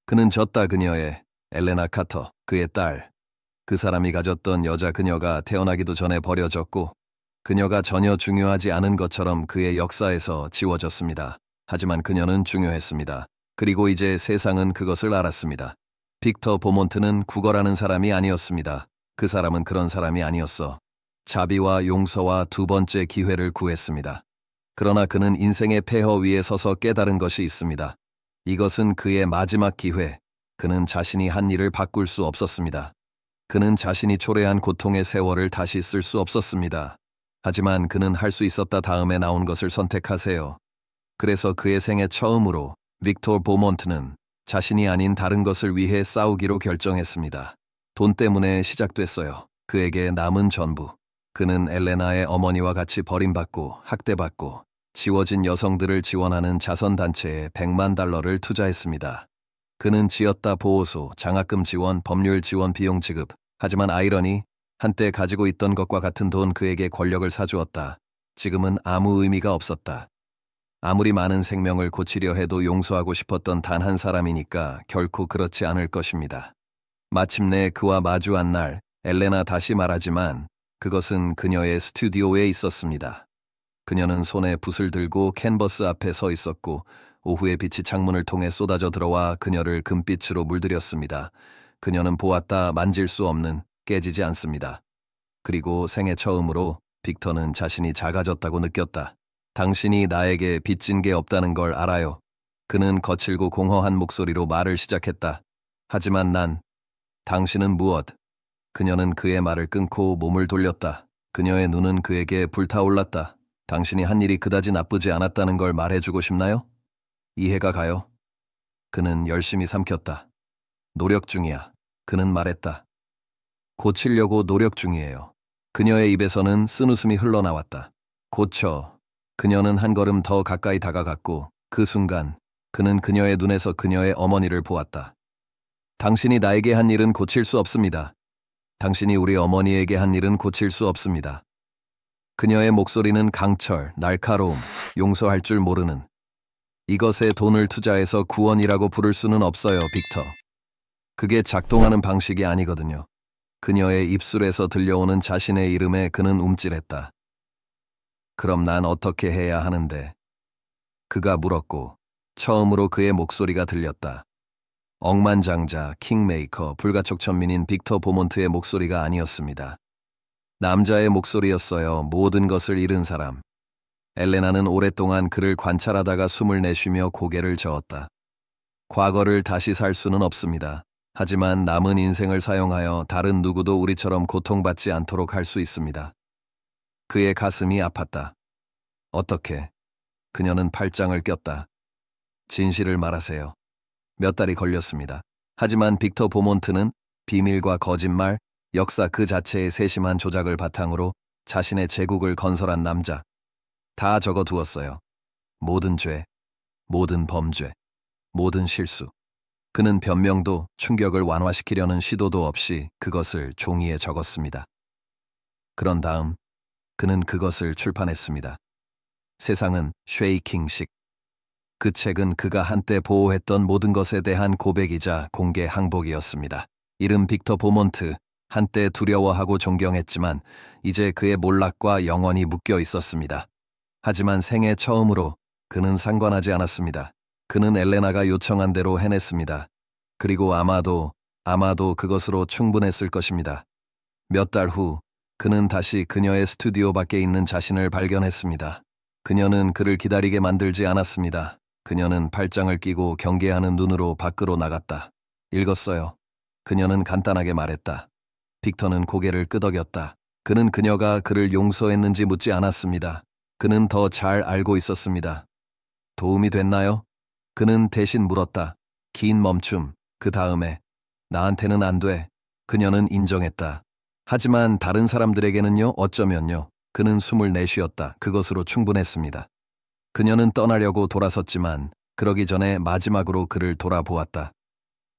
그는 졌다. 그녀의 엘레나 카터, 그의 딸. 그 사람이 가졌던 여자, 그녀가 태어나기도 전에 버려졌고 그녀가 전혀 중요하지 않은 것처럼 그의 역사에서 지워졌습니다. 하지만 그녀는 중요했습니다. 그리고 이제 세상은 그것을 알았습니다. 빅터 보몬트는 구걸하는 사람이 아니었습니다. 그 사람은 그런 사람이 아니었어. 자비와 용서와 두 번째 기회를 구했습니다. 그러나 그는 인생의 폐허 위에 서서 깨달은 것이 있습니다. 이것은 그의 마지막 기회. 그는 자신이 한 일을 바꿀 수 없었습니다. 그는 자신이 초래한 고통의 세월을 다시 쓸 수 없었습니다. 하지만 그는 할 수 있었다. 다음에 나온 것을 선택하세요. 그래서 그의 생애 처음으로 빅터 보몬트는 자신이 아닌 다른 것을 위해 싸우기로 결정했습니다. 돈 때문에 시작됐어요. 그에게 남은 전부. 그는 엘레나의 어머니와 같이 버림받고 학대받고 지워진 여성들을 지원하는 자선단체에 $1,000,000를 투자했습니다. 그는 지었다. 보호소, 장학금 지원, 법률 지원 비용 지급. 하지만 아이러니, 한때 가지고 있던 것과 같은 돈 그에게 권력을 사주었다. 지금은 아무 의미가 없었다. 아무리 많은 생명을 고치려 해도 용서하고 싶었던 단 한 사람이니까 결코 그렇지 않을 것입니다. 마침내 그와 마주한 날, 엘레나 다시 말하지만 그것은 그녀의 스튜디오에 있었습니다. 그녀는 손에 붓을 들고 캔버스 앞에 서 있었고 오후의 빛이 창문을 통해 쏟아져 들어와 그녀를 금빛으로 물들였습니다. 그녀는 보았다. 만질 수 없는, 깨지지 않습니다. 그리고 생애 처음으로 빅터는 자신이 작아졌다고 느꼈다. 당신이 나에게 빚진 게 없다는 걸 알아요. 그는 거칠고 공허한 목소리로 말을 시작했다. 하지만 당신은 무엇? 그녀는 그의 말을 끊고 몸을 돌렸다. 그녀의 눈은 그에게 불타올랐다. 당신이 한 일이 그다지 나쁘지 않았다는 걸 말해주고 싶나요? 이해가 가요? 그는 열심히 삼켰다. 노력 중이야. 그는 말했다. 고치려고 노력 중이에요. 그녀의 입에서는 쓴웃음이 흘러나왔다. 고쳐. 그녀는 한 걸음 더 가까이 다가갔고 그 순간 그는 그녀의 눈에서 그녀의 어머니를 보았다. 당신이 나에게 한 일은 고칠 수 없습니다. 당신이 우리 어머니에게 한 일은 고칠 수 없습니다. 그녀의 목소리는 강철, 날카로움, 용서할 줄 모르는. 이것에 돈을 투자해서 구원이라고 부를 수는 없어요, 빅터. 그게 작동하는 방식이 아니거든요. 그녀의 입술에서 들려오는 자신의 이름에 그는 움찔했다. 그럼 난 어떻게 해야 하는데? 그가 물었고 처음으로 그의 목소리가 들렸다. 억만장자, 킹메이커, 불가촉천민인 빅터 보몬트의 목소리가 아니었습니다. 남자의 목소리였어요. 모든 것을 잃은 사람. 엘레나는 오랫동안 그를 관찰하다가 숨을 내쉬며 고개를 저었다. 과거를 다시 살 수는 없습니다. 하지만 남은 인생을 사용하여 다른 누구도 우리처럼 고통받지 않도록 할 수 있습니다. 그의 가슴이 아팠다. 어떻게? 그녀는 팔짱을 꼈다. 진실을 말하세요. 몇 달이 걸렸습니다. 하지만 빅터 보몬트는 비밀과 거짓말, 역사 그 자체의 세심한 조작을 바탕으로 자신의 제국을 건설한 남자. 다 적어두었어요. 모든 죄, 모든 범죄, 모든 실수. 그는 변명도 충격을 완화시키려는 시도도 없이 그것을 종이에 적었습니다. 그런 다음 그는 그것을 출판했습니다. 세상은 쉐이킹식. 그 책은 그가 한때 보호했던 모든 것에 대한 고백이자 공개 항복이었습니다. 이름 빅터 보몬트, 한때 두려워하고 존경했지만 이제 그의 몰락과 영원히 묶여 있었습니다. 하지만 생애 처음으로 그는 상관하지 않았습니다. 그는 엘레나가 요청한 대로 해냈습니다. 그리고 아마도 그것으로 충분했을 것입니다. 몇 달 후 그는 다시 그녀의 스튜디오 밖에 있는 자신을 발견했습니다. 그녀는 그를 기다리게 만들지 않았습니다. 그녀는 팔짱을 끼고 경계하는 눈으로 밖으로 나갔다. 읽었어요. 그녀는 간단하게 말했다. 빅터는 고개를 끄덕였다. 그는 그녀가 그를 용서했는지 묻지 않았습니다. 그는 더 잘 알고 있었습니다. 도움이 됐나요? 그는 대신 물었다. 긴 멈춤. 그 다음에 나한테는 안 돼. 그녀는 인정했다. 하지만 다른 사람들에게는요, 어쩌면요. 그는 숨을 내쉬었다. 그것으로 충분했습니다. 그녀는 떠나려고 돌아섰지만 그러기 전에 마지막으로 그를 돌아보았다.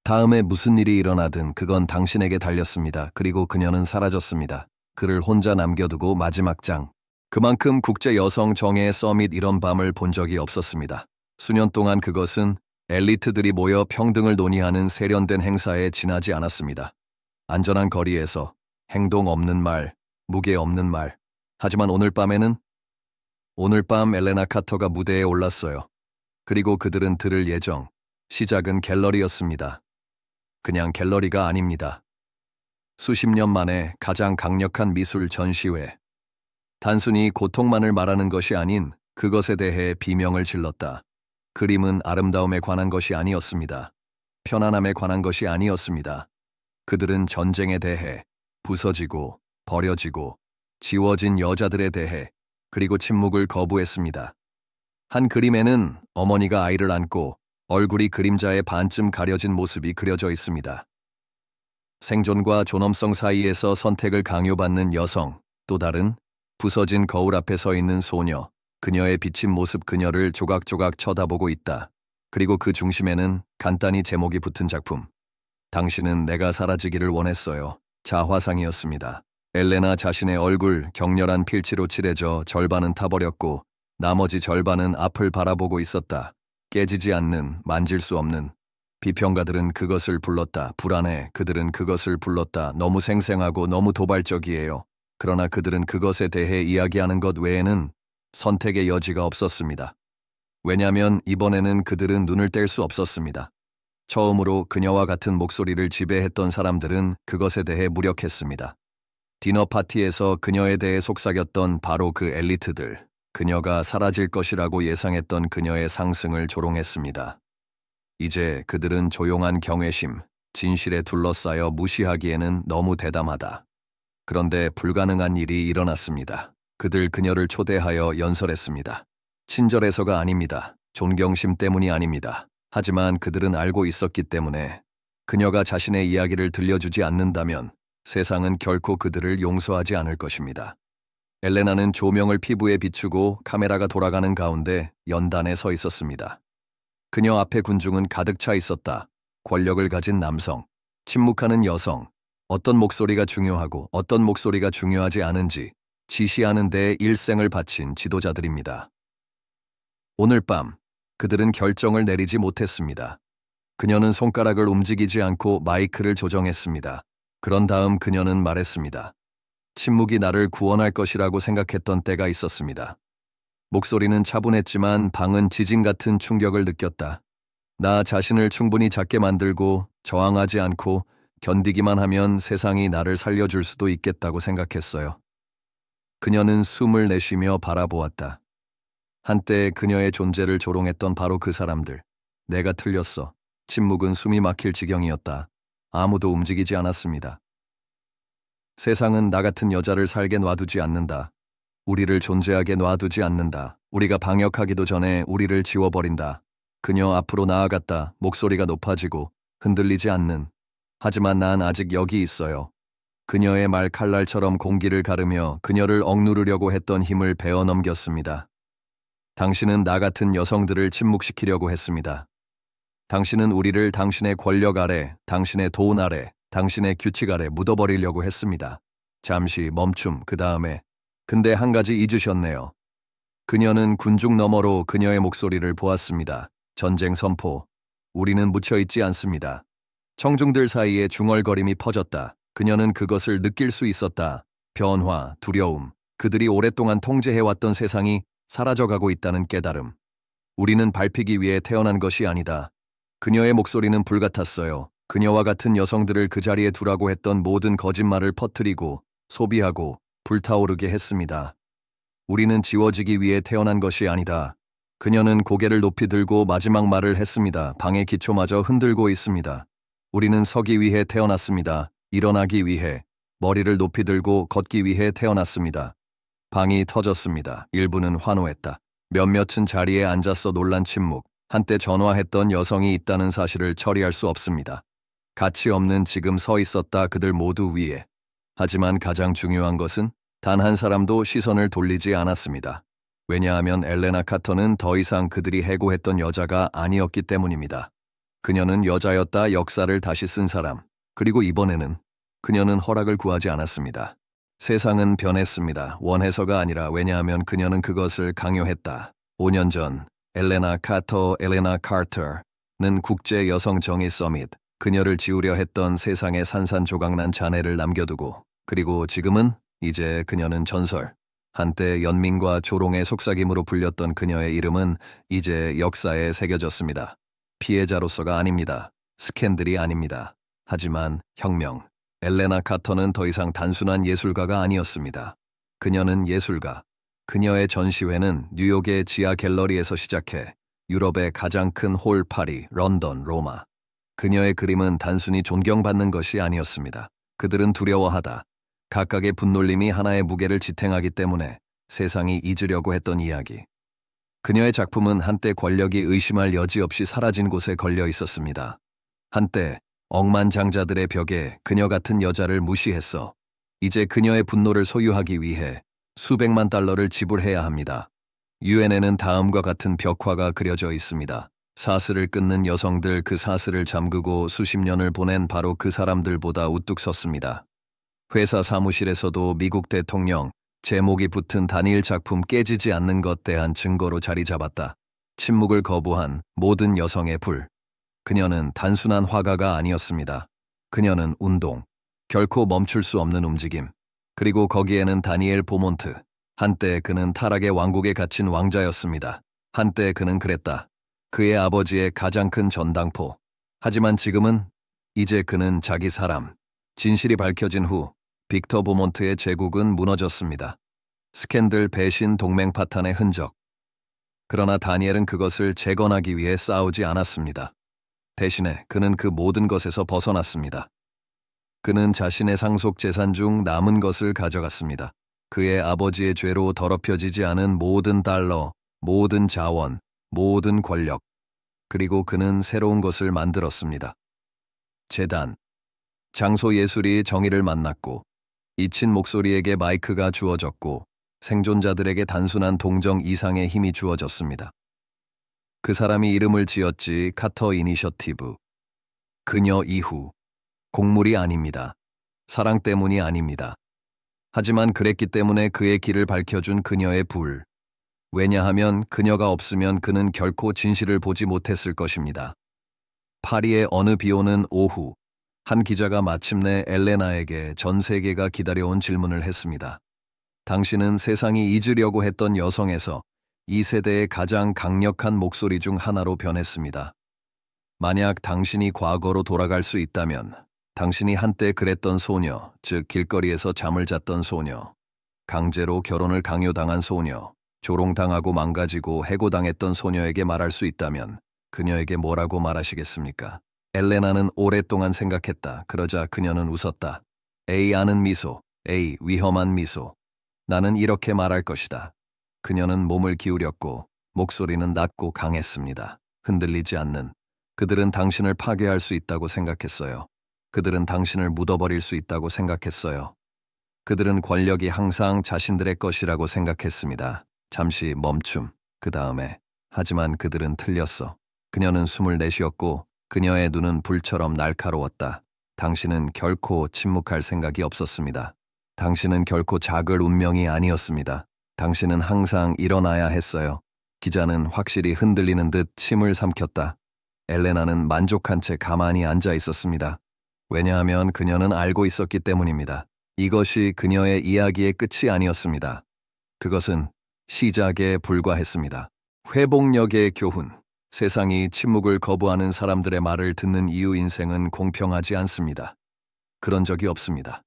다음에 무슨 일이 일어나든 그건 당신에게 달렸습니다. 그리고 그녀는 사라졌습니다. 그를 혼자 남겨두고 마지막 장. 그만큼 국제 여성 정예의 서밋 이런 밤을 본 적이 없었습니다. 수년 동안 그것은 엘리트들이 모여 평등을 논의하는 세련된 행사에 지나지 않았습니다. 안전한 거리에서 행동 없는 말, 무게 없는 말. 하지만 오늘 밤 엘레나 카터가 무대에 올랐어요. 그리고 그들은 들을 예정. 시작은 갤러리였습니다. 그냥 갤러리가 아닙니다. 수십 년 만에 가장 강력한 미술 전시회. 단순히 고통만을 말하는 것이 아닌 그것에 대해 비명을 질렀다. 그림은 아름다움에 관한 것이 아니었습니다. 편안함에 관한 것이 아니었습니다. 그들은 전쟁에 대해, 부서지고, 버려지고, 지워진 여자들에 대해, 그리고 침묵을 거부했습니다. 한 그림에는 어머니가 아이를 안고 얼굴이 그림자의 반쯤 가려진 모습이 그려져 있습니다. 생존과 존엄성 사이에서 선택을 강요받는 여성, 또 다른 부서진 거울 앞에 서 있는 소녀, 그녀의 비친 모습 그녀를 조각조각 쳐다보고 있다. 그리고 그 중심에는 간단히 제목이 붙은 작품. 당신은 내가 사라지기를 원했어요. 자화상이었습니다. 엘레나 자신의 얼굴 격렬한 필치로 칠해져 절반은 타버렸고 나머지 절반은 앞을 바라보고 있었다. 깨지지 않는, 만질 수 없는. 비평가들은 그것을 불렀다. 불안해. 그들은 그것을 불렀다. 너무 생생하고 너무 도발적이에요. 그러나 그들은 그것에 대해 이야기하는 것 외에는 선택의 여지가 없었습니다. 왜냐하면 이번에는 그들은 눈을 뗄 수 없었습니다. 처음으로 그녀와 같은 목소리를 지배했던 사람들은 그것에 대해 무력했습니다. 디너 파티에서 그녀에 대해 속삭였던 바로 그 엘리트들, 그녀가 사라질 것이라고 예상했던 그녀의 상승을 조롱했습니다. 이제 그들은 조용한 경외심, 진실에 둘러싸여 무시하기에는 너무 대담하다. 그런데 불가능한 일이 일어났습니다. 그들 그녀를 초대하여 연설했습니다. 친절해서가 아닙니다. 존경심 때문이 아닙니다. 하지만 그들은 알고 있었기 때문에 그녀가 자신의 이야기를 들려주지 않는다면 세상은 결코 그들을 용서하지 않을 것입니다. 엘레나는 조명을 피부에 비추고 카메라가 돌아가는 가운데 연단에 서 있었습니다. 그녀 앞에 군중은 가득 차 있었다. 권력을 가진 남성, 침묵하는 여성, 어떤 목소리가 중요하고 어떤 목소리가 중요하지 않은지 지시하는 데 일생을 바친 지도자들입니다. 오늘 밤 그들은 결정을 내리지 못했습니다. 그녀는 손가락을 움직이지 않고 마이크를 조정했습니다. 그런 다음 그녀는 말했습니다. 침묵이 나를 구원할 것이라고 생각했던 때가 있었습니다. 목소리는 차분했지만 방은 지진 같은 충격을 느꼈다. 나 자신을 충분히 작게 만들고 저항하지 않고 견디기만 하면 세상이 나를 살려줄 수도 있겠다고 생각했어요. 그녀는 숨을 내쉬며 바라보았다. 한때 그녀의 존재를 조롱했던 바로 그 사람들. 내가 틀렸어. 침묵은 숨이 막힐 지경이었다. 아무도 움직이지 않았습니다. 세상은 나 같은 여자를 살게 놔두지 않는다. 우리를 존재하게 놔두지 않는다. 우리가 방역하기도 전에 우리를 지워버린다. 그녀 앞으로 나아갔다. 목소리가 높아지고 흔들리지 않는. 하지만 난 아직 여기 있어요. 그녀의 말 칼날처럼 공기를 가르며 그녀를 억누르려고 했던 힘을 베어넘겼습니다. 당신은 나 같은 여성들을 침묵시키려고 했습니다. 당신은 우리를 당신의 권력 아래, 당신의 돈 아래, 당신의 규칙 아래 묻어버리려고 했습니다. 잠시 멈춤, 그 다음에 근데 한 가지 잊으셨네요. 그녀는 군중 너머로 그녀의 목소리를 보았습니다. 전쟁 선포. 우리는 묻혀있지 않습니다. 청중들 사이에 중얼거림이 퍼졌다. 그녀는 그것을 느낄 수 있었다. 변화, 두려움. 그들이 오랫동안 통제해왔던 세상이 사라져가고 있다는 깨달음. 우리는 밟히기 위해 태어난 것이 아니다. 그녀의 목소리는 불같았어요. 그녀와 같은 여성들을 그 자리에 두라고 했던 모든 거짓말을 퍼뜨리고 소비하고 불타오르게 했습니다. 우리는 지워지기 위해 태어난 것이 아니다. 그녀는 고개를 높이 들고 마지막 말을 했습니다. 방의 기초마저 흔들고 있습니다. 우리는 서기 위해 태어났습니다. 일어나기 위해, 머리를 높이 들고 걷기 위해 태어났습니다. 방이 터졌습니다. 일부는 환호했다. 몇몇은 자리에 앉아서 놀란 침묵, 한때 전화했던 여성이 있다는 사실을 처리할 수 없습니다. 가치 없는 지금 서 있었다 그들 모두 위에. 하지만 가장 중요한 것은 단 한 사람도 시선을 돌리지 않았습니다. 왜냐하면 엘레나 카터는 더 이상 그들이 해고했던 여자가 아니었기 때문입니다. 그녀는 여자였다 역사를 다시 쓴 사람. 그리고 이번에는 그녀는 허락을 구하지 않았습니다. 세상은 변했습니다. 원해서가 아니라 왜냐하면 그녀는 그것을 강요했다. 5년 전 엘레나 카터는 국제 여성 정의 서밋, 그녀를 지우려 했던 세상의 산산조각난 잔해를 남겨두고, 그리고 지금은 이제 그녀는 전설. 한때 연민과 조롱의 속삭임으로 불렸던 그녀의 이름은 이제 역사에 새겨졌습니다. 피해자로서가 아닙니다. 스캔들이 아닙니다. 하지만 혁명. 엘레나 카터는 더 이상 단순한 예술가가 아니었습니다. 그녀는 예술가. 그녀의 전시회는 뉴욕의 지하 갤러리에서 시작해 유럽의 가장 큰 홀 파리, 런던, 로마. 그녀의 그림은 단순히 존경받는 것이 아니었습니다. 그들은 두려워하다. 각각의 분놀림이 하나의 무게를 지탱하기 때문에 세상이 잊으려고 했던 이야기. 그녀의 작품은 한때 권력이 의심할 여지 없이 사라진 곳에 걸려 있었습니다. 한때 억만장자들의 벽에 그녀 같은 여자를 무시했어. 이제 그녀의 분노를 소유하기 위해 수백만 달러를 지불해야 합니다. 유엔에는 다음과 같은 벽화가 그려져 있습니다. 사슬을 끊는 여성들, 그 사슬을 잠그고 수십 년을 보낸 바로 그 사람들보다 우뚝 섰습니다. 회사 사무실에서도 미국 대통령, 제목이 붙은 단일 작품 깨지지 않는 것 대한 증거로 자리 잡았다. 침묵을 거부한 모든 여성의 불. 그녀는 단순한 화가가 아니었습니다. 그녀는 운동, 결코 멈출 수 없는 움직임. 그리고 거기에는 다니엘 보몬트. 한때 그는 타락의 왕국에 갇힌 왕자였습니다. 한때 그는 그랬다. 그의 아버지의 가장 큰 전당포. 하지만 지금은 이제 그는 자기 사람. 진실이 밝혀진 후 빅터 보몬트의 제국은 무너졌습니다. 스캔들, 배신, 동맹 파탄의 흔적. 그러나 다니엘은 그것을 재건하기 위해 싸우지 않았습니다. 대신에 그는 그 모든 것에서 벗어났습니다. 그는 자신의 상속 재산 중 남은 것을 가져갔습니다. 그의 아버지의 죄로 더럽혀지지 않은 모든 달러, 모든 자원, 모든 권력. 그리고 그는 새로운 것을 만들었습니다. 재단. 장소 예술이 정의를 만났고, 잊힌 목소리에게 마이크가 주어졌고, 생존자들에게 단순한 동정 이상의 힘이 주어졌습니다. 그 사람이 이름을 지었지, 카터 이니셔티브. 그녀 이후. 곡물이 아닙니다. 사랑 때문이 아닙니다. 하지만 그랬기 때문에 그의 길을 밝혀준 그녀의 불. 왜냐하면 그녀가 없으면 그는 결코 진실을 보지 못했을 것입니다. 파리의 어느 비오는 오후, 한 기자가 마침내 엘레나에게 전 세계가 기다려온 질문을 했습니다. 당신은 세상이 잊으려고 했던 여성에서 이 세대의 가장 강력한 목소리 중 하나로 변했습니다. 만약 당신이 과거로 돌아갈 수 있다면 당신이 한때 그랬던 소녀, 즉 길거리에서 잠을 잤던 소녀, 강제로 결혼을 강요당한 소녀, 조롱당하고 망가지고 해고당했던 소녀에게 말할 수 있다면 그녀에게 뭐라고 말하시겠습니까? 엘레나는 오랫동안 생각했다. 그러자 그녀는 웃었다. 에이, 아는 미소. 에이, 위험한 미소. 나는 이렇게 말할 것이다. 그녀는 몸을 기울였고 목소리는 낮고 강했습니다. 흔들리지 않는. 그들은 당신을 파괴할 수 있다고 생각했어요. 그들은 당신을 묻어버릴 수 있다고 생각했어요. 그들은 권력이 항상 자신들의 것이라고 생각했습니다. 잠시 멈춤. 그 다음에. 하지만 그들은 틀렸어. 그녀는 숨을 내쉬었고 그녀의 눈은 불처럼 날카로웠다. 당신은 결코 침묵할 생각이 없었습니다. 당신은 결코 작을 운명이 아니었습니다. 당신은 항상 일어나야 했어요. 기자는 확실히 흔들리는 듯 침을 삼켰다. 엘레나는 만족한 채 가만히 앉아 있었습니다. 왜냐하면 그녀는 알고 있었기 때문입니다. 이것이 그녀의 이야기의 끝이 아니었습니다. 그것은 시작에 불과했습니다. 회복력의 교훈. 세상이 침묵을 거부하는 사람들의 말을 듣는 이유 인생은 공평하지 않습니다. 그런 적이 없습니다.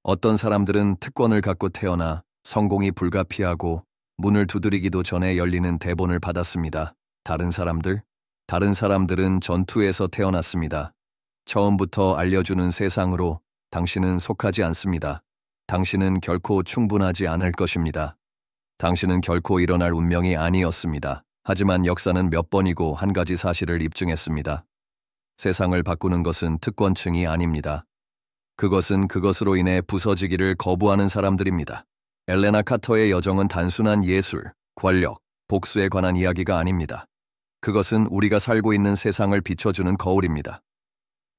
어떤 사람들은 특권을 갖고 태어나 성공이 불가피하고 문을 두드리기도 전에 열리는 대본을 받았습니다. 다른 사람들은 전투에서 태어났습니다. 처음부터 알려주는 세상으로 당신은 속하지 않습니다. 당신은 결코 충분하지 않을 것입니다. 당신은 결코 일어날 운명이 아니었습니다. 하지만 역사는 몇 번이고 한 가지 사실을 입증했습니다. 세상을 바꾸는 것은 특권층이 아닙니다. 그것은 그것으로 인해 부서지기를 거부하는 사람들입니다. 엘레나 카터의 여정은 단순한 예술, 권력, 복수에 관한 이야기가 아닙니다. 그것은 우리가 살고 있는 세상을 비춰주는 거울입니다.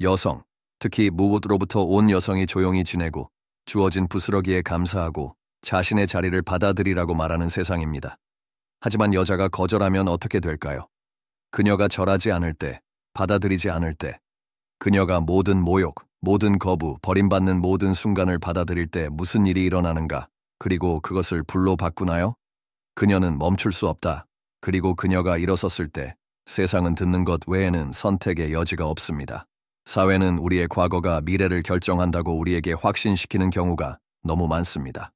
여성, 특히 무엇으로부터 온 여성이 조용히 지내고 주어진 부스러기에 감사하고 자신의 자리를 받아들이라고 말하는 세상입니다. 하지만 여자가 거절하면 어떻게 될까요? 그녀가 절하지 않을 때, 받아들이지 않을 때, 그녀가 모든 모욕, 모든 거부, 버림받는 모든 순간을 받아들일 때 무슨 일이 일어나는가? 그리고 그것을 불로 바꾸나요? 그녀는 멈출 수 없다. 그리고 그녀가 일어섰을 때 세상은 듣는 것 외에는 선택의 여지가 없습니다. 사회는 우리의 과거가 미래를 결정한다고 우리에게 확신시키는 경우가 너무 많습니다.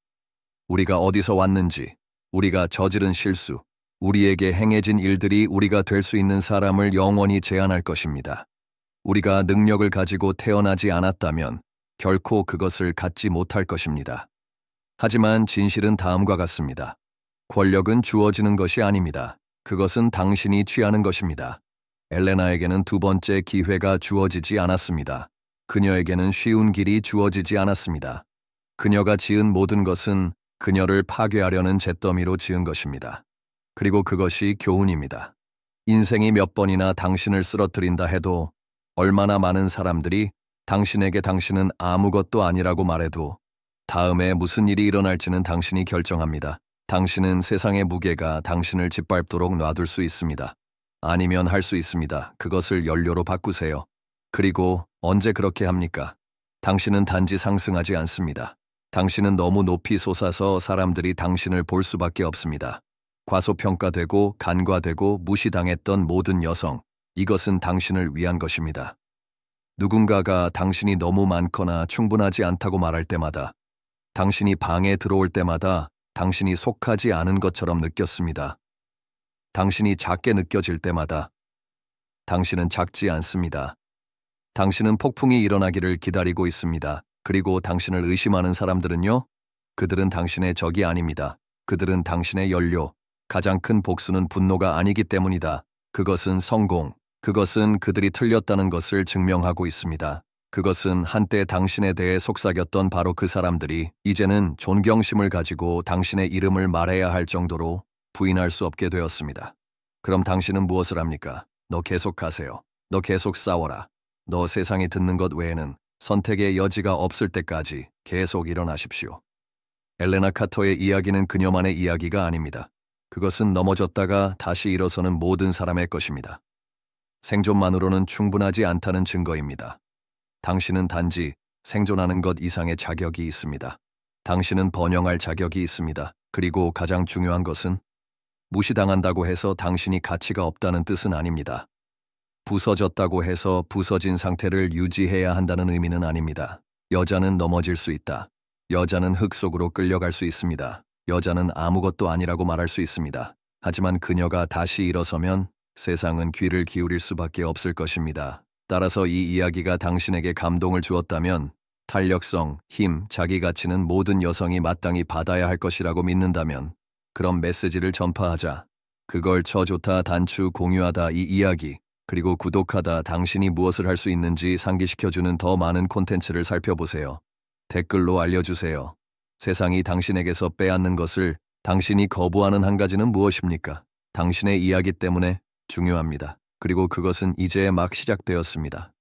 우리가 어디서 왔는지, 우리가 저지른 실수, 우리에게 행해진 일들이 우리가 될 수 있는 사람을 영원히 제한할 것입니다. 우리가 능력을 가지고 태어나지 않았다면 결코 그것을 갖지 못할 것입니다. 하지만 진실은 다음과 같습니다. 권력은 주어지는 것이 아닙니다. 그것은 당신이 취하는 것입니다. 엘레나에게는 두 번째 기회가 주어지지 않았습니다. 그녀에게는 쉬운 길이 주어지지 않았습니다. 그녀가 지은 모든 것은 그녀를 파괴하려는 잿더미로 지은 것입니다. 그리고 그것이 교훈입니다. 인생이 몇 번이나 당신을 쓰러뜨린다 해도 얼마나 많은 사람들이 당신에게 당신은 아무것도 아니라고 말해도 다음에 무슨 일이 일어날지는 당신이 결정합니다. 당신은 세상의 무게가 당신을 짓밟도록 놔둘 수 있습니다. 아니면 할 수 있습니다. 그것을 연료로 바꾸세요. 그리고 언제 그렇게 합니까? 당신은 단지 상승하지 않습니다. 당신은 너무 높이 솟아서 사람들이 당신을 볼 수밖에 없습니다. 과소평가되고 간과되고 무시당했던 모든 여성, 이것은 당신을 위한 것입니다. 누군가가 당신이 너무 많거나 충분하지 않다고 말할 때마다, 당신이 방에 들어올 때마다 당신이 속하지 않은 것처럼 느꼈습니다. 당신이 작게 느껴질 때마다 당신은 작지 않습니다. 당신은 폭풍이 일어나기를 기다리고 있습니다. 그리고 당신을 의심하는 사람들은요? 그들은 당신의 적이 아닙니다. 그들은 당신의 연료. 가장 큰 복수는 분노가 아니기 때문이다. 그것은 성공. 그것은 그들이 틀렸다는 것을 증명하고 있습니다. 그것은 한때 당신에 대해 속삭였던 바로 그 사람들이 이제는 존경심을 가지고 당신의 이름을 말해야 할 정도로 부인할 수 없게 되었습니다. 그럼 당신은 무엇을 합니까? 너 계속 가세요. 너 계속 싸워라. 너 세상이 듣는 것 외에는 선택의 여지가 없을 때까지 계속 일어나십시오. 엘레나 카터의 이야기는 그녀만의 이야기가 아닙니다. 그것은 넘어졌다가 다시 일어서는 모든 사람의 것입니다. 생존만으로는 충분하지 않다는 증거입니다. 당신은 단지 생존하는 것 이상의 자격이 있습니다. 당신은 번영할 자격이 있습니다. 그리고 가장 중요한 것은 무시당한다고 해서 당신이 가치가 없다는 뜻은 아닙니다. 부서졌다고 해서 부서진 상태를 유지해야 한다는 의미는 아닙니다. 여자는 넘어질 수 있다. 여자는 흙 속으로 끌려갈 수 있습니다. 여자는 아무것도 아니라고 말할 수 있습니다. 하지만 그녀가 다시 일어서면 세상은 귀를 기울일 수밖에 없을 것입니다. 따라서 이 이야기가 당신에게 감동을 주었다면 탄력성, 힘, 자기 가치는 모든 여성이 마땅히 받아야 할 것이라고 믿는다면 그런 메시지를 전파하자. 그걸 좋다 단추 공유하다 이 이야기 그리고 구독하다 당신이 무엇을 할 수 있는지 상기시켜주는 더 많은 콘텐츠를 살펴보세요. 댓글로 알려주세요. 세상이 당신에게서 빼앗는 것을 당신이 거부하는 한 가지는 무엇입니까? 당신의 이야기 때문에 중요합니다. 그리고 그것은 이제 막 시작되었습니다.